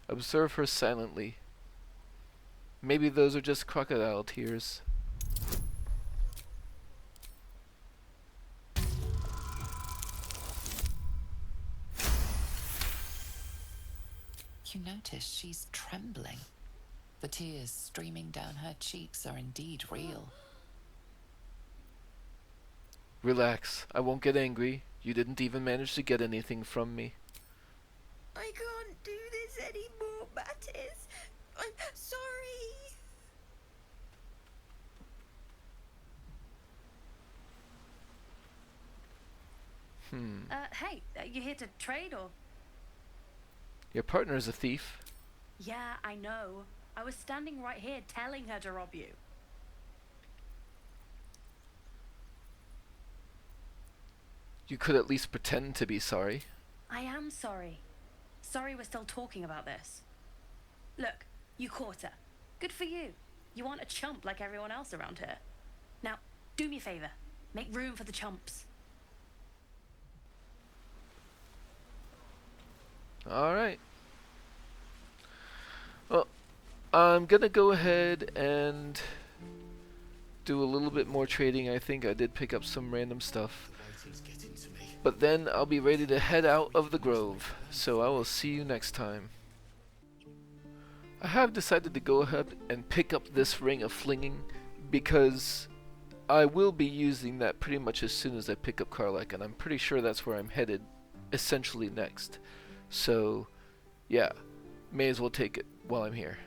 Observe her silently. Maybe those are just crocodile tears. You notice she's trembling. The tears streaming down her cheeks are indeed real. Relax, I won't get angry. You didn't even manage to get anything from me. I can't do this anymore, Mattis. I'm sorry. Hey, you here to trade or? Your partner's a thief. Yeah, I know. I was standing right here telling her to rob you. You could at least pretend to be sorry. I am sorry. Sorry we're still talking about this. Look, you caught her. Good for you. You aren't a chump like everyone else around here. Now, do me a favor. Make room for the chumps. Alright. Well, I'm gonna go ahead and do a little bit more trading. I think I did pick up some random stuff. But then I'll be ready to head out of the grove. So I will see you next time. I have decided to go ahead and pick up this ring of flinging because I will be using that pretty much as soon as I pick up Karlach, and I'm pretty sure that's where I'm headed essentially next. So yeah, may as well take it while I'm here.